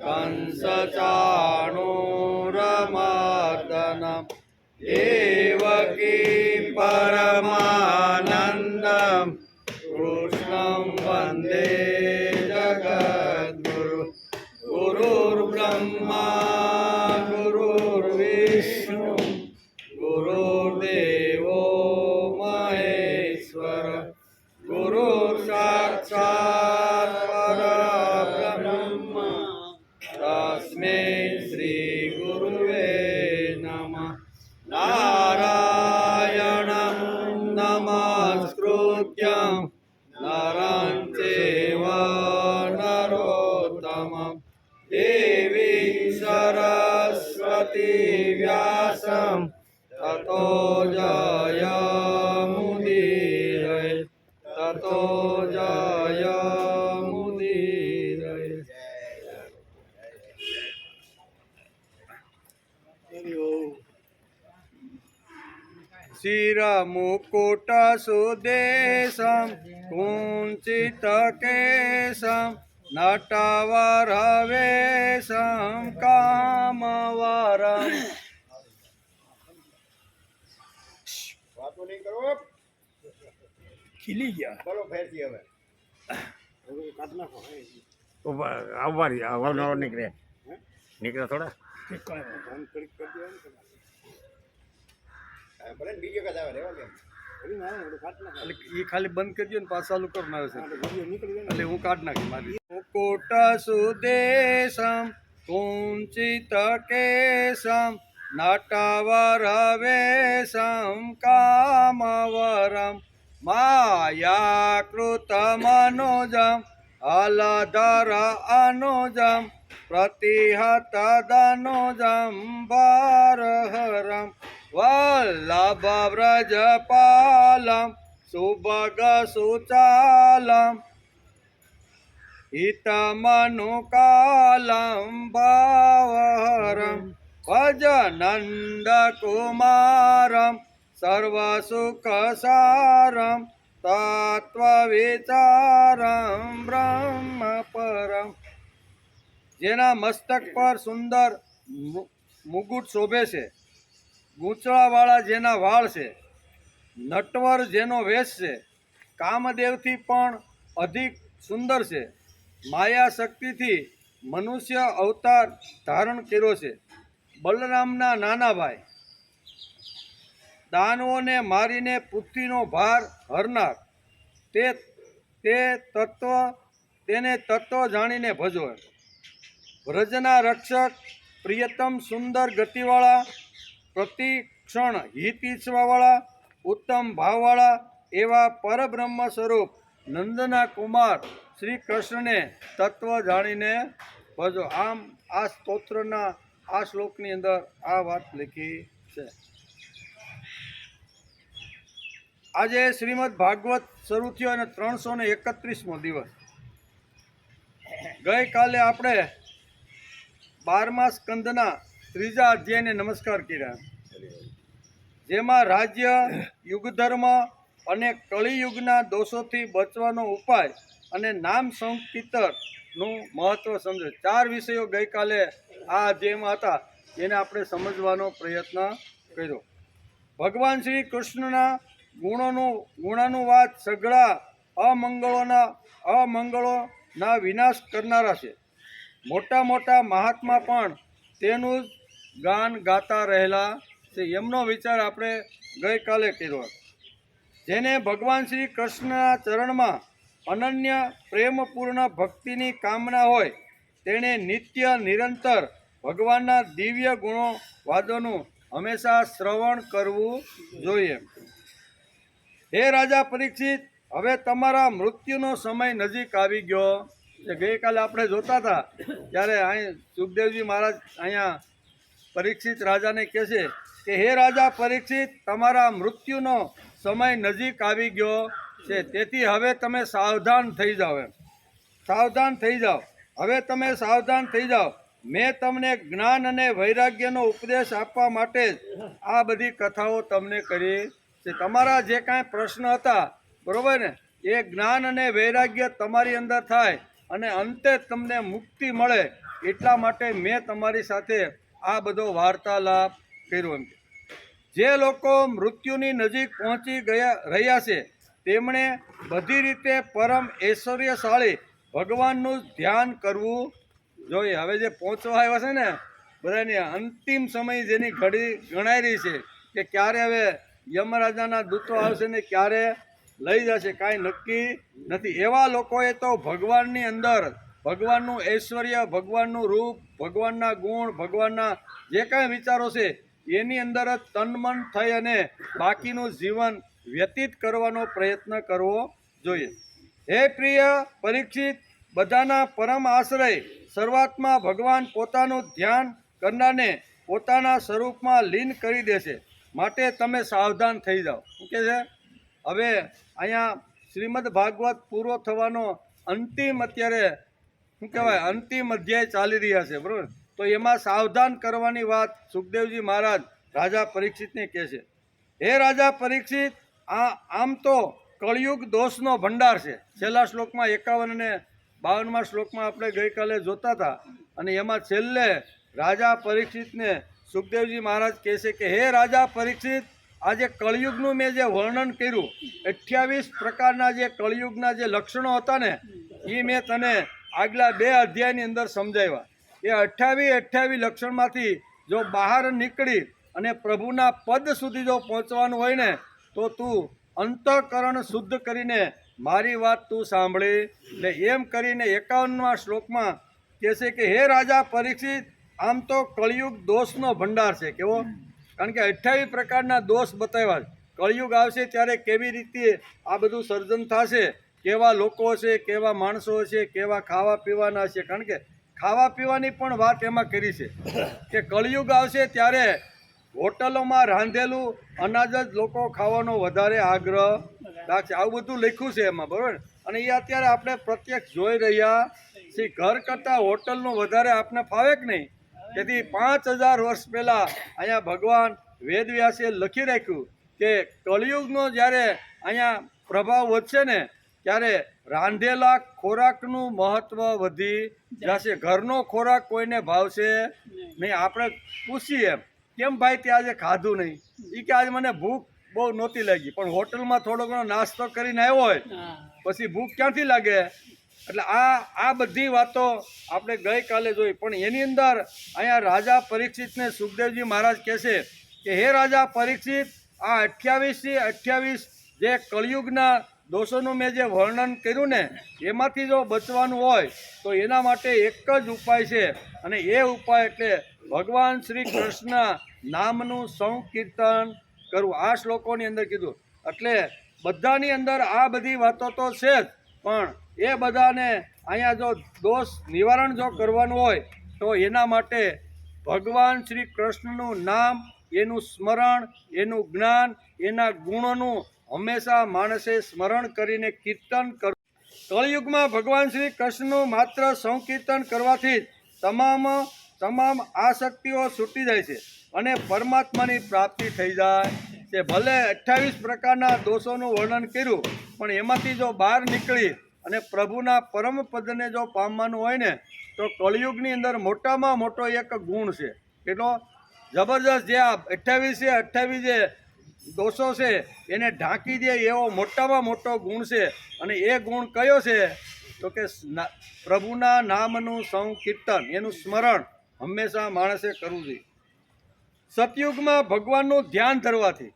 कंसचाणूरमर्दनं देवकी परमानन्दं कृष्णं वन्दे जगद्गुरु गुरुर्ब्रह्मा गुरुर्विष्णु गुरुर्देवो महेश्वर गुरुर्साक्षात् परब्रह्म तस्मै श्री गुरुवे नमः। नारायणं नमस्कृत्यं नरं चैव नरोत्तमं देवीं सरस्वती व्यासं ततो जयमुदीरये ततो जयमुदीरये। शिरमुकुट सुदेशं कुञ्चितकेशं नटवरवेशं कामवरम्। વાતો નહીં કરો, ખીલી ગયા બોલો ફેરથી હવે કાઢ નાખો. આવવાની આવવાનો નીકળે નીકળે થોડા ફોન ક્લિક કરી દેવાનું ને. ભલે ને બીજો કદાચ આવે રહેવા દે. ભલે ના આવે કાઢ નાખો. એટલે એ ખાલી બંધ કરી દો ને પાછા ચાલુ કરવું આવે છે વિડીયો નીકળી જાય એટલે હું કાઢ નાખી મારી મુકુટ સુદેશમ કુંચિત કેશમ નટવરવેશમ કામવરમ માયાકૃત મનોજમ અલધર અનુજમ પ્રતિહત દનુજમ ભારહરમ વલ્લભ વ્રજપાલમ સુભગ સુચાલમ हितमनुकालं भावहरं भजनन्दकुमारं सर्वसुखसारं तत्त्वविचारं ब्रह्मपरं। જેના મસ્તક પર સુંદર મુગુટ શોભે છે, ગૂંચળાવાળા જેના વાળ છે, નટવર જેનો વેશ છે, કામદેવથી પણ અધિક સુંદર છે, માયા શક્તિથી મનુષ્ય અવતાર ધારણ કર્યો છે, બલરામના નાના ભાઈ, દાનવોને મારીને પૃથ્વીનો ભાર હરનાર, તેને તત્વ જાણીને ભજો. વ્રજના રક્ષક, પ્રિયતમ સુંદર ગતિવાળા, પ્રતિક્ષણ હિત ઈચ્છવાવાળા, ઉત્તમ ભાવવાળા એવા પરબ્રહ્મ સ્વરૂપ નંદના કુમાર શ્રી કૃષ્ણને તત્વ જાણીને ભજો. આમ આ સ્તોત્રના આ શ્લોકની અંદર આ વાત લખી છે. આજે શ્રીમદ ભાગવત શરૂ થયો અને 331મો દિવસ. ગઈકાલે આપણે 12મા સ્કંદના 3જા અધ્યાયને નમસ્કાર કર્યા, જેમાં રાજ્ય, યુગધર્મ અને કળિયુગના દોષોથી બચવાનો ઉપાય અને નામ સંકીર્તનનું મહત્ત્વ સમજે. 4 વિષયો ગઈકાલે આ અધ્યાયમાં હતા, એને આપણે સમજવાનો પ્રયત્ન કર્યો. ભગવાન શ્રી કૃષ્ણના ગુણાનુવાદ સઘળા અમંગળોના વિનાશ કરનારા છે. મોટા મોટા મહાત્મા પણ તેનું જ ગાન ગાતા રહેલા છે. એમનો વિચાર આપણે ગઈકાલે કર્યો. જેને ભગવાન શ્રી કૃષ્ણના ચરણમાં અનન્ય પ્રેમપૂર્ણ ભક્તિની કામના હોય, તેણે નિત્ય નિરંતર ભગવાનના દિવ્ય ગુણો વાદોનું હંમેશા શ્રવણ કરવું જોઈએ. હે રાજા પરીક્ષિત, હવે તમારા મૃત્યુનો સમય નજીક આવી ગયો. ગઈકાલે આપણે જોતા હતા ત્યારે અહીં સુખદેવજી મહારાજ અહીંયા પરીક્ષિત રાજાને કહે છે કે હે રાજા પરીક્ષિત, તમારા મૃત્યુનો સમય નજીક આવી ગયો છે, તેથી હવે તમે સાવધાન થઈ જાઓ. સાવધાન થઈ જાઓ, હવે તમે સાવધાન થઈ જાઓ. મેં તમને જ્ઞાન અને વૈરાગ્યનો ઉપદેશ આપવા માટે જ આ બધી કથાઓ તમને કરી છે. તમારા જે કાંઈ પ્રશ્ન હતા, બરાબર ને, એ જ્ઞાન અને વૈરાગ્ય તમારી અંદર થાય અને અંતે તમને મુક્તિ મળે એટલા માટે મેં તમારી સાથે આ બધો વાર્તાલાપ કર્યો એમ. જે લોકો મૃત્યુની નજીક પહોંચી રહ્યા છે તેમણે બધી રીતે પરમ ઐશ્વર્યશાળી ભગવાનનું ધ્યાન કરવું જોઈએ. હવે જે પહોંચવા આવ્યા છે ને બધાની અંતિમ સમય જેની ઘડી ગણાઈ રહી છે કે ક્યારે હવે યમરાજાના દૂતો આવશે ને ક્યારે લઈ જશે કાંઈ નક્કી નથી. એવા લોકોએ તો ભગવાનની અંદર ભગવાનનું ઐશ્વર્ય, ભગવાનનું રૂપ, ભગવાનના ગુણ, ભગવાનના જે કાંઈ વિચારો છે એની અંદર જ તન્મન થઈ અને બાકીનું જીવન વ્યતીત કરવાનો પ્રયત્ન કરવો જોઈએ. હે પ્રિય પરીક્ષિત, બધાના પરમ આશ્રય શરૂઆતમાં ભગવાન પોતાનું ધ્યાન કરનારને પોતાના સ્વરૂપમાં લીન કરી દેશે, માટે તમે સાવધાન થઈ જાઓ. શું કહે છે? હવે અહીંયા શ્રીમદ ભાગવત પૂરો થવાનો અંતિમ અત્યારે શું કહેવાય અંતિમ અધ્યાય ચાલી રહ્યા છે, બરાબર? તો એમાં સાવધાન કરવાની વાત સુખદેવજી મહારાજ રાજા પરીક્ષિતને કહે છે. હે રાજા પરીક્ષિત, આમ તો કળિયુગ દોષનો ભંડાર છે. છેલ્લા શ્લોકમાં 51 અને 52માં શ્લોકમાં આપણે ગઈકાલે જોતા હતા. અને એમાં છેલ્લે રાજા પરીક્ષિતને સુખદેવજી મહારાજ કહે છે કે હે રાજા પરીક્ષિત, આ જે કળિયુગનું મેં જે વર્ણન કર્યું 28 પ્રકારના જે કળિયુગના જે લક્ષણો હતા ને એ મેં તને આગલા 2 અધ્યાયની અંદર સમજાવ્યા. એ 28 લક્ષણમાંથી જો બહાર નીકળી અને પ્રભુના પદ સુધી જો પહોંચવાનું હોય ને તો તું અંતઃકરણ શુદ્ધ કરીને મારી વાત તું સાંભળી લે. એમ કરીને 51માં શ્લોકમાં કહે છે કે હે રાજા પરીક્ષિત, આમ તો કળિયુગ દોષનો ભંડાર છે. કેવો? કારણ કે 28 પ્રકારના દોષ બતાવ્યા છે. કળિયુગ આવશે ત્યારે કેવી રીતે આ બધું સર્જન થશે, કેવા લોકો છે, કેવા માણસો છે, કેવા ખાવા પીવાના છે. કારણ કે ખાવા પીવાની પણ વાત એમાં કરી છે કે કળિયુગ આવશે ત્યારે હોટલોમાં રાંધેલું અનાજ જ લોકો ખાવાનો વધારે આગ્રહ રાખશે. આવું બધું લખ્યું છે એમાં, બરાબર? અને એ અત્યારે આપણે પ્રત્યક્ષ જોઈ રહ્યા છીએ. ઘર કરતાં હોટલનું વધારે આપણે ફાવે કે નહીં? તેથી 5000 વર્ષ પહેલાં અહીંયા ભગવાન વેદવ્યાસે લખી રાખ્યું કે કળિયુગનો જ્યારે અહીંયા પ્રભાવ વધશે ને ત્યારે રાંધેલા ખોરાકનું મહત્ત્વ વધી જશે. ઘરનો ખોરાક કોઈને ભાવશે નહીં. આપણે પૂછીએ એમ કેમ ભાઈ તે આજે ખાધું નહીં? એ કે આજે મને ભૂખ બહુ નહોતી લાગી, પણ હોટલમાં થોડો ઘણો નાસ્તો કરીને આવ્યો હોય પછી ભૂખ ક્યાંથી લાગે? એટલે આ બધી વાતો આપણે ગઈકાલે જોઈ. પણ એની અંદર અહીંયા રાજા પરીક્ષિતને સુખદેવજી મહારાજ કહે છે કે હે રાજા પરીક્ષિત, આ 28 જે કળિયુગના દોષોનું મેં જે વર્ણન કર્યું ને એમાંથી જો બચવાનું હોય તો એના માટે એક જ ઉપાય છે. અને એ ઉપાય એટલે ભગવાન શ્રી કૃષ્ણ નામનું સંકીર્તન કરવું. આ શ્લોકોની અંદર કીધું. એટલે બધાની અંદર આ બધી વાતો તો છે જ, પણ એ બધાને અહીંયા જો દોષ નિવારણ જો કરવાનું હોય તો એના માટે ભગવાન શ્રી કૃષ્ણનું નામ, એનું સ્મરણ, એનું જ્ઞાન, એના ગુણોનું હંમેશા માણસે સ્મરણ કરીને કીર્તન કરવું. કળિયુગમાં ભગવાન શ્રી કૃષ્ણનું માત્ર સંકીર્તન કરવાથી જ તમામ આસક્તિઓ છૂટી જાય છે અને પરમાત્માની પ્રાપ્તિ થઈ જાય છે. ભલે 28 પ્રકારના દોષોનું વર્ણન કર્યું, પણ એમાંથી જો બહાર નીકળી અને પ્રભુના પરમ પદને જો પામવાનું હોય ને તો કળિયુગની અંદર મોટામાં મોટો એક ગુણ છે. એટલો જબરજસ્ત જે આ 28 જે દોષો છે એને ઢાંકી દે એવો મોટામાં મોટો ગુણ છે. અને એ ગુણ કયો છે? તો કે પ્રભુના નામનું સંકીર્તન, એનું સ્મરણ હંમેશા માણસે કરવું જોઈએ. સતયુગમાં ભગવાનનું ધ્યાન ધરવાથી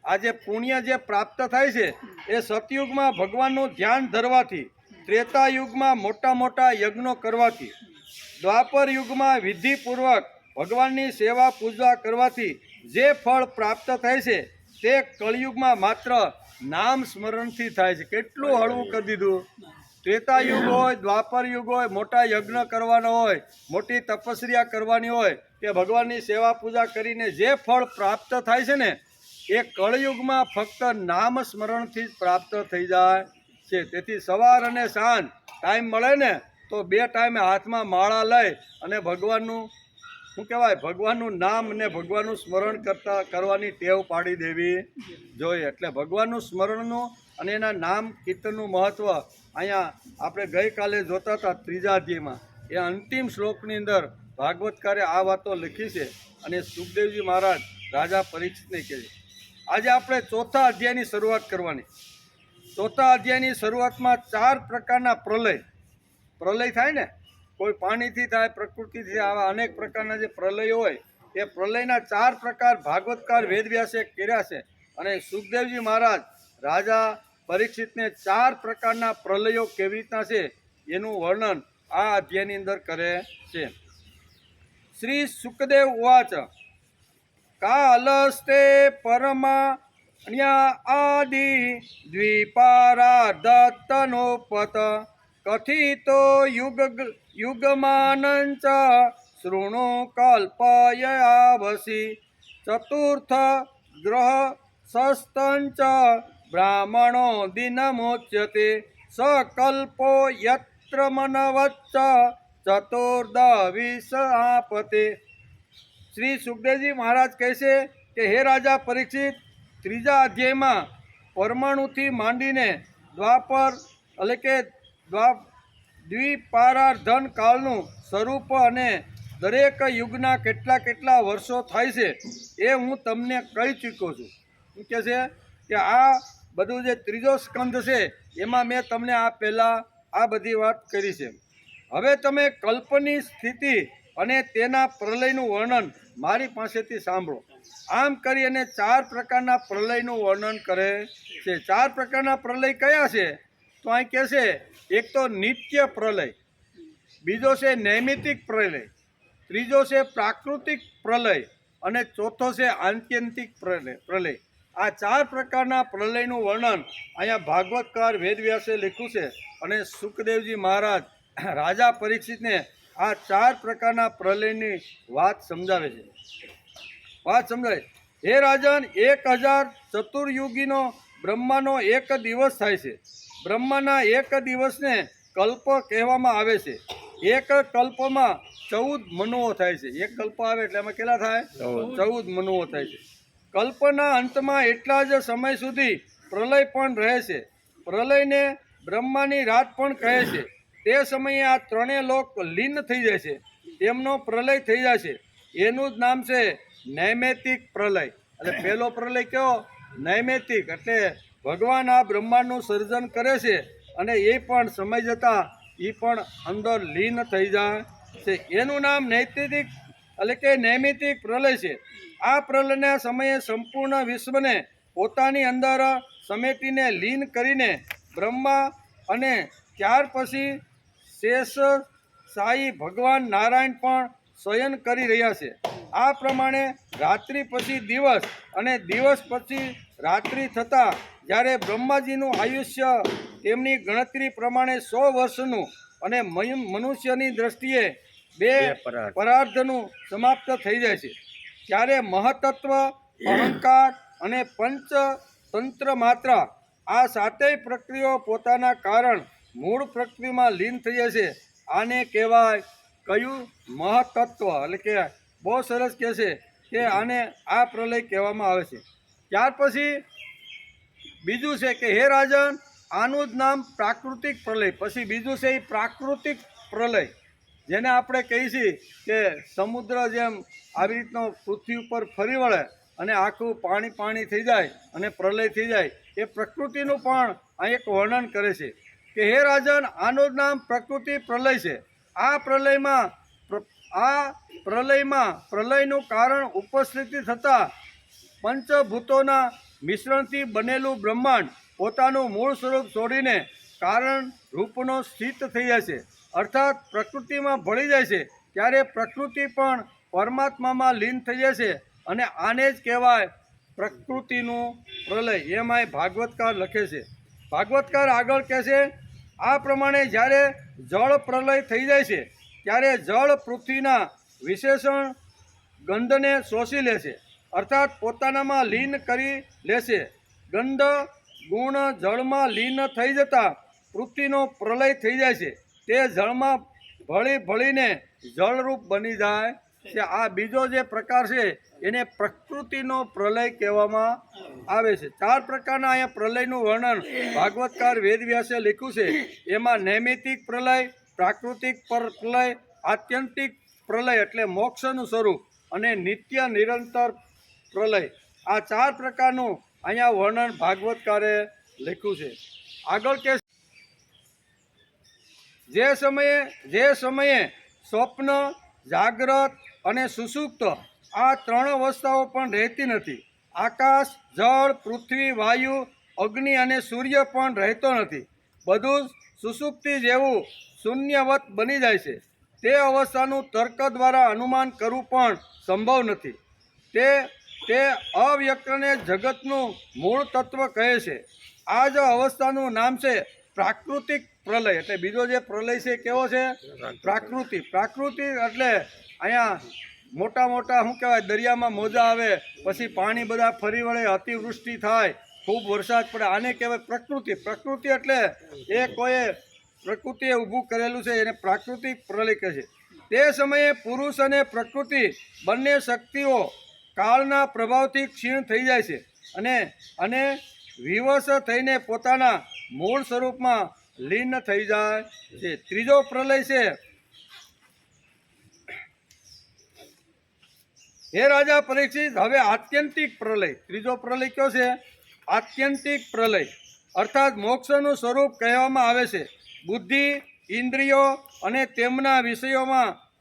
આ જે પુણ્ય જે પ્રાપ્ત થાય છે એ સતયુગમાં ભગવાનનું ધ્યાન ધરવાથી, ત્રેતા યુગમાં મોટા મોટા યજ્ઞો કરવાથી, દ્વાપર યુગમાં વિધિપૂર્વક ભગવાનની સેવા પૂજા કરવાથી જે ફળ પ્રાપ્ત થાય છે તે કળિયુગમાં માત્ર નામ સ્મરણથી થાય છે. કેટલું હળવું કરી દીધું. ત્રેતા યુગ હોય, દ્વાપર યુગ હોય, મોટા યજ્ઞ કરવાનો હોય, મોટી તપસ્યા કરવાની હોય કે ભગવાનની સેવા પૂજા કરીને જે ફળ પ્રાપ્ત થાય છે ને એ કળિયુગમાં ફક્ત નામ સ્મરણથી જ પ્રાપ્ત થઈ જાય છે. તેથી સવાર અને સાંજ ટાઈમ મળે ને તો 2 ટાઈમે હાથમાં માળા લઈ અને ભગવાનનું શું કહેવાય ભગવાનનું નામ અને ભગવાનનું સ્મરણ કરવાની ટેવ પાડી દેવી જોઈએ. એટલે ભગવાનનું સ્મરણનું અને એના નામ કીર્તનનું મહત્ત્વ અહીંયા આપણે ગઈકાલે જોતા હતા 3જા અધ્યાયમાં એ અંતિમ શ્લોકની અંદર ભાગવતકારે આ વાતો લખી છે અને સુખદેવજી મહારાજ રાજા પરીક્ષિતને કહે છે. આજે આપણે ચોથા અધ્યાયની શરૂઆત કરવાની. ચોથા અધ્યાયની શરૂઆતમાં 4 પ્રકારના પ્રલય થાય ને, કોઈ પાણીથી થાય, પ્રકૃતિથી થાય, આવા અનેક પ્રકારના જે પ્રલયો હોય એ પ્રલયના 4 પ્રકાર ભાગવતકાર વેદવ્યાસે કર્યા છે. અને સુખદેવજી મહારાજ રાજા પરીક્ષિતને 4 પ્રકારના પ્રલયો કેવી રીતના છે એનું વર્ણન આ અધ્યાયની અંદર કરે છે. શ્રી સુખદેવ ઉવાચ કાલસ્તે પરમાણ્યા આદિ દ્વિપારાધત્તનોપત કથિતો યુગમાનંચ શૃણુ કલ્પયાવસી ચતુર્થ ગ્રહ સસ્તંચ બ્રાહ્મણો દિનમોચ્યતે સકલ્પો યત્ર મનવચ્ચ ચતુર્દવિશ આપતે. શ્રી સુખદેવજી મહારાજ કહે છે કે હે રાજા પરીક્ષિત, 3જા અધ્યાયમાં પરમાણુથી માંડીને દ્વાપર એટલે કે દ્વિપારાર્ધન કાળનું સ્વરૂપ અને દરેક યુગના કેટલા કેટલા વર્ષો થાય છે એ હું તમને કહી ચૂક્યો છું. શું કહે છે કે આ બધું જે 3જો સ્કંદ છે એમાં મેં તમને આ પહેલાં આ બધી વાત કરી છે. હવે તમે કલ્પની સ્થિતિ અને તેના પ્રલયનું વર્ણન મારી પાસેથી સાંભળો. આમ કરી અને 4 પ્રકારના પ્રલયનું વર્ણન કરે છે. 4 પ્રકારના પ્રલય કયા છે તો અહીં કહે છે, એક તો નિત્ય પ્રલય, બીજો છે નૈમિતિક પ્રલય, ત્રીજો છે પ્રાકૃતિક પ્રલય અને ચોથો છે આત્યંતિક પ્રલય. આ 4 પ્રકારના પ્રલયનું વર્ણન અહીંયા ભાગવતકાર વેદવ્યાસે લખ્યું છે અને સુખદેવજી મહારાજ રાજા પરીક્ષિતને આ 4 પ્રકારના પ્રલયની વાત સમજાવે છે. હે રાજન, 1000 ચતુર્યુગીનો બ્રહ્માનો એક દિવસ થાય છે. બ્રહ્માના એક દિવસને કલ્પ કહેવામાં આવે છે. એક કલ્પમાં 14 મનુઓ થાય છે. એક કલ્પ આવે એટલે એમાં કેટલા થાય? 14 મનુઓ થાય છે. કલ્પના અંતમાં એટલા જ સમય સુધી પ્રલય પણ રહે છે. પ્રલયને બ્રહ્માની રાત પણ કહે છે. તે સમયે આ 3 લોક લીન થઈ જાય છે, તેમનો પ્રલય થઈ જાય છે. એનું જ નામ છે નૈમિતિક પ્રલય. એટલે પહેલો પ્રલય કયો? નૈમિતિક. એટલે ભગવાન આ બ્રહ્માંડનું સર્જન કરે છે અને એ પણ સમય જતાં એ પણ અંદર લીન થઈ જાય છે. એનું નામ નૈતિક એટલે કે નૈમિતિક પ્રલય છે. આ પ્રલયના સમયે સંપૂર્ણ વિશ્વને પોતાની અંદર સમેટીને લીન કરીને બ્રહ્મા અને ત્યાર પછી શેષ સાઈ ભગવાન નારાયણ પણ શયન કરી રહ્યા છે. આ પ્રમાણે રાત્રિ પછી દિવસ અને દિવસ પછી રાત્રિ થતાં જ્યારે બ્રહ્માજીનું આયુષ્ય તેમની ગણતરી પ્રમાણે 100 વર્ષનું અને મનુષ્યની દ્રષ્ટિએ 2 પરાર્ધનું સમાપ્ત થઈ જાય છે, ત્યારે મહતત્વ, અહંકાર અને પંચતંત્ર માત્ર આ 7 પ્રક્રિયાઓ પોતાના કારણ મૂળ પ્રકૃતિમાં લીન થઈ જાય છે. આને કહેવાય કયું? મહતત્વ. એટલે કે બહુ સરસ કહે છે કે આને આ પ્રલય કહેવામાં આવે છે. ત્યાર પછી બીજું છે કે હે રાજન, આનું જ નામ પ્રાકૃતિક પ્રલય. પછી બીજું છે એ પ્રાકૃતિક પ્રલય, જેને આપણે કહીએ છીએ કે સમુદ્ર જેમ આવી રીતનો પૃથ્વી ઉપર ફરી વળે અને આખું પાણી થઈ જાય અને પ્રલય થઈ જાય. એ પ્રકૃતિનું પણ આ એક વર્ણન કરે છે કે હે રાજન, આનું જ નામ પ્રકૃતિ પ્રલય છે. આ પ્રલયનું કારણ ઉપસ્થિતિ થતાં પંચભૂતોના મિશ્રણથી બનેલું બ્રહ્માંડ પોતાનું મૂળ સ્વરૂપ છોડીને કારણ રૂપનો સ્થિત થઈ જાય છે, અર્થાત પ્રકૃતિમાં ભળી જાય છે. ત્યારે પ્રકૃતિ પણ પરમાત્મામાં લીન થઈ જાય છે અને આને જ કહેવાય પ્રકૃતિનું પ્રલય. એમાંય ભાગવતકાર લખે છે. ભાગવતકાર આગળ કહે છે, આ પ્રમાણે જ્યારે જળ પ્રલય થઈ જાય છે ત્યારે જળ પૃથ્વીના વિશેષણ ગંધને શોષી લે છે, અર્થાત પોતાનામાં લીન કરી લેશે. ગંધ ગુણ જળમાં લીન થઈ જતાં પૃથ્વીનો પ્રલય થઈ જાય છે. તે જળમાં ભળીને જળરૂપ બની જાય છે. આ બીજો જે પ્રકાર છે એને પ્રકૃતિનો પ્રલય કહેવામાં આવે છે. 4 પ્રકારના અહીંયા પ્રલયનું વર્ણન ભાગવતકાર વેદવ્યાસે લખ્યું છે. એમાં નૈમિતિક પ્રલય, પ્રાકૃતિક પ્રલય, આત્યંતિક પ્રલય એટલે મોક્ષનું સ્વરૂપ, અને નિત્ય નિરંતર પ્રલય. આ 4 પ્રકારનું અહીંયા વર્ણન ભાગવતકારે લખ્યું છે. આગળ કે જે સમયે સ્વપ્ન, જાગ્રત અને સુષુપ્ત આ 3 અવસ્થાઓ પણ રહેતી નથી. આકાશ, જળ, પૃથ્વી, વાયુ, અગ્નિ અને સૂર્ય પણ રહેતો નથી. બધું જ સુષુપ્તિ જેવું શૂન્યવત બની જાય છે. તે અવસ્થાનું તર્ક દ્વારા અનુમાન કરવું પણ સંભવ નથી. તે અવ્યક્તને જગતનું મૂળ તત્વ કહે છે. આ જ અવસ્થાનું નામ છે પ્રાકૃતિક પ્રલય. એટલે બીજો જે પ્રલય છે કેવો છે? પ્રાકૃતિક. એટલે અહીંયા મોટા મોટા શું કહેવાય, દરિયામાં મોજા આવે, પછી પાણી બધા ફરી વળે, અતિવૃષ્ટિ થાય, ખૂબ વરસાદ પડે, આને કહેવાય પ્રકૃતિ. પ્રકૃતિ એટલે એ કોઈ પ્રકૃતિએ ઊભું કરેલું છે, એને પ્રાકૃતિક પ્રલય કહે છે. તે સમયે પુરુષ અને પ્રકૃતિ બંને શક્તિઓ કાળના પ્રભાવથી ક્ષીણ થઈ જાય છે અને વિવશ થઈને પોતાના મૂળ સ્વરૂપમાં લીન થઈ જાય છે. ત્રીજો પ્રલય છે, હે રાજા પરીક્ષિત, હવે આત્યંતિક પ્રલય. ત્રીજો પ્રલય કયો છે? આત્યંતિક પ્રલય, અર્થાત મોક્ષનું સ્વરૂપ કહેવામાં આવે છે. બુદ્ધિ, ઇન્દ્રિયો અને તેમના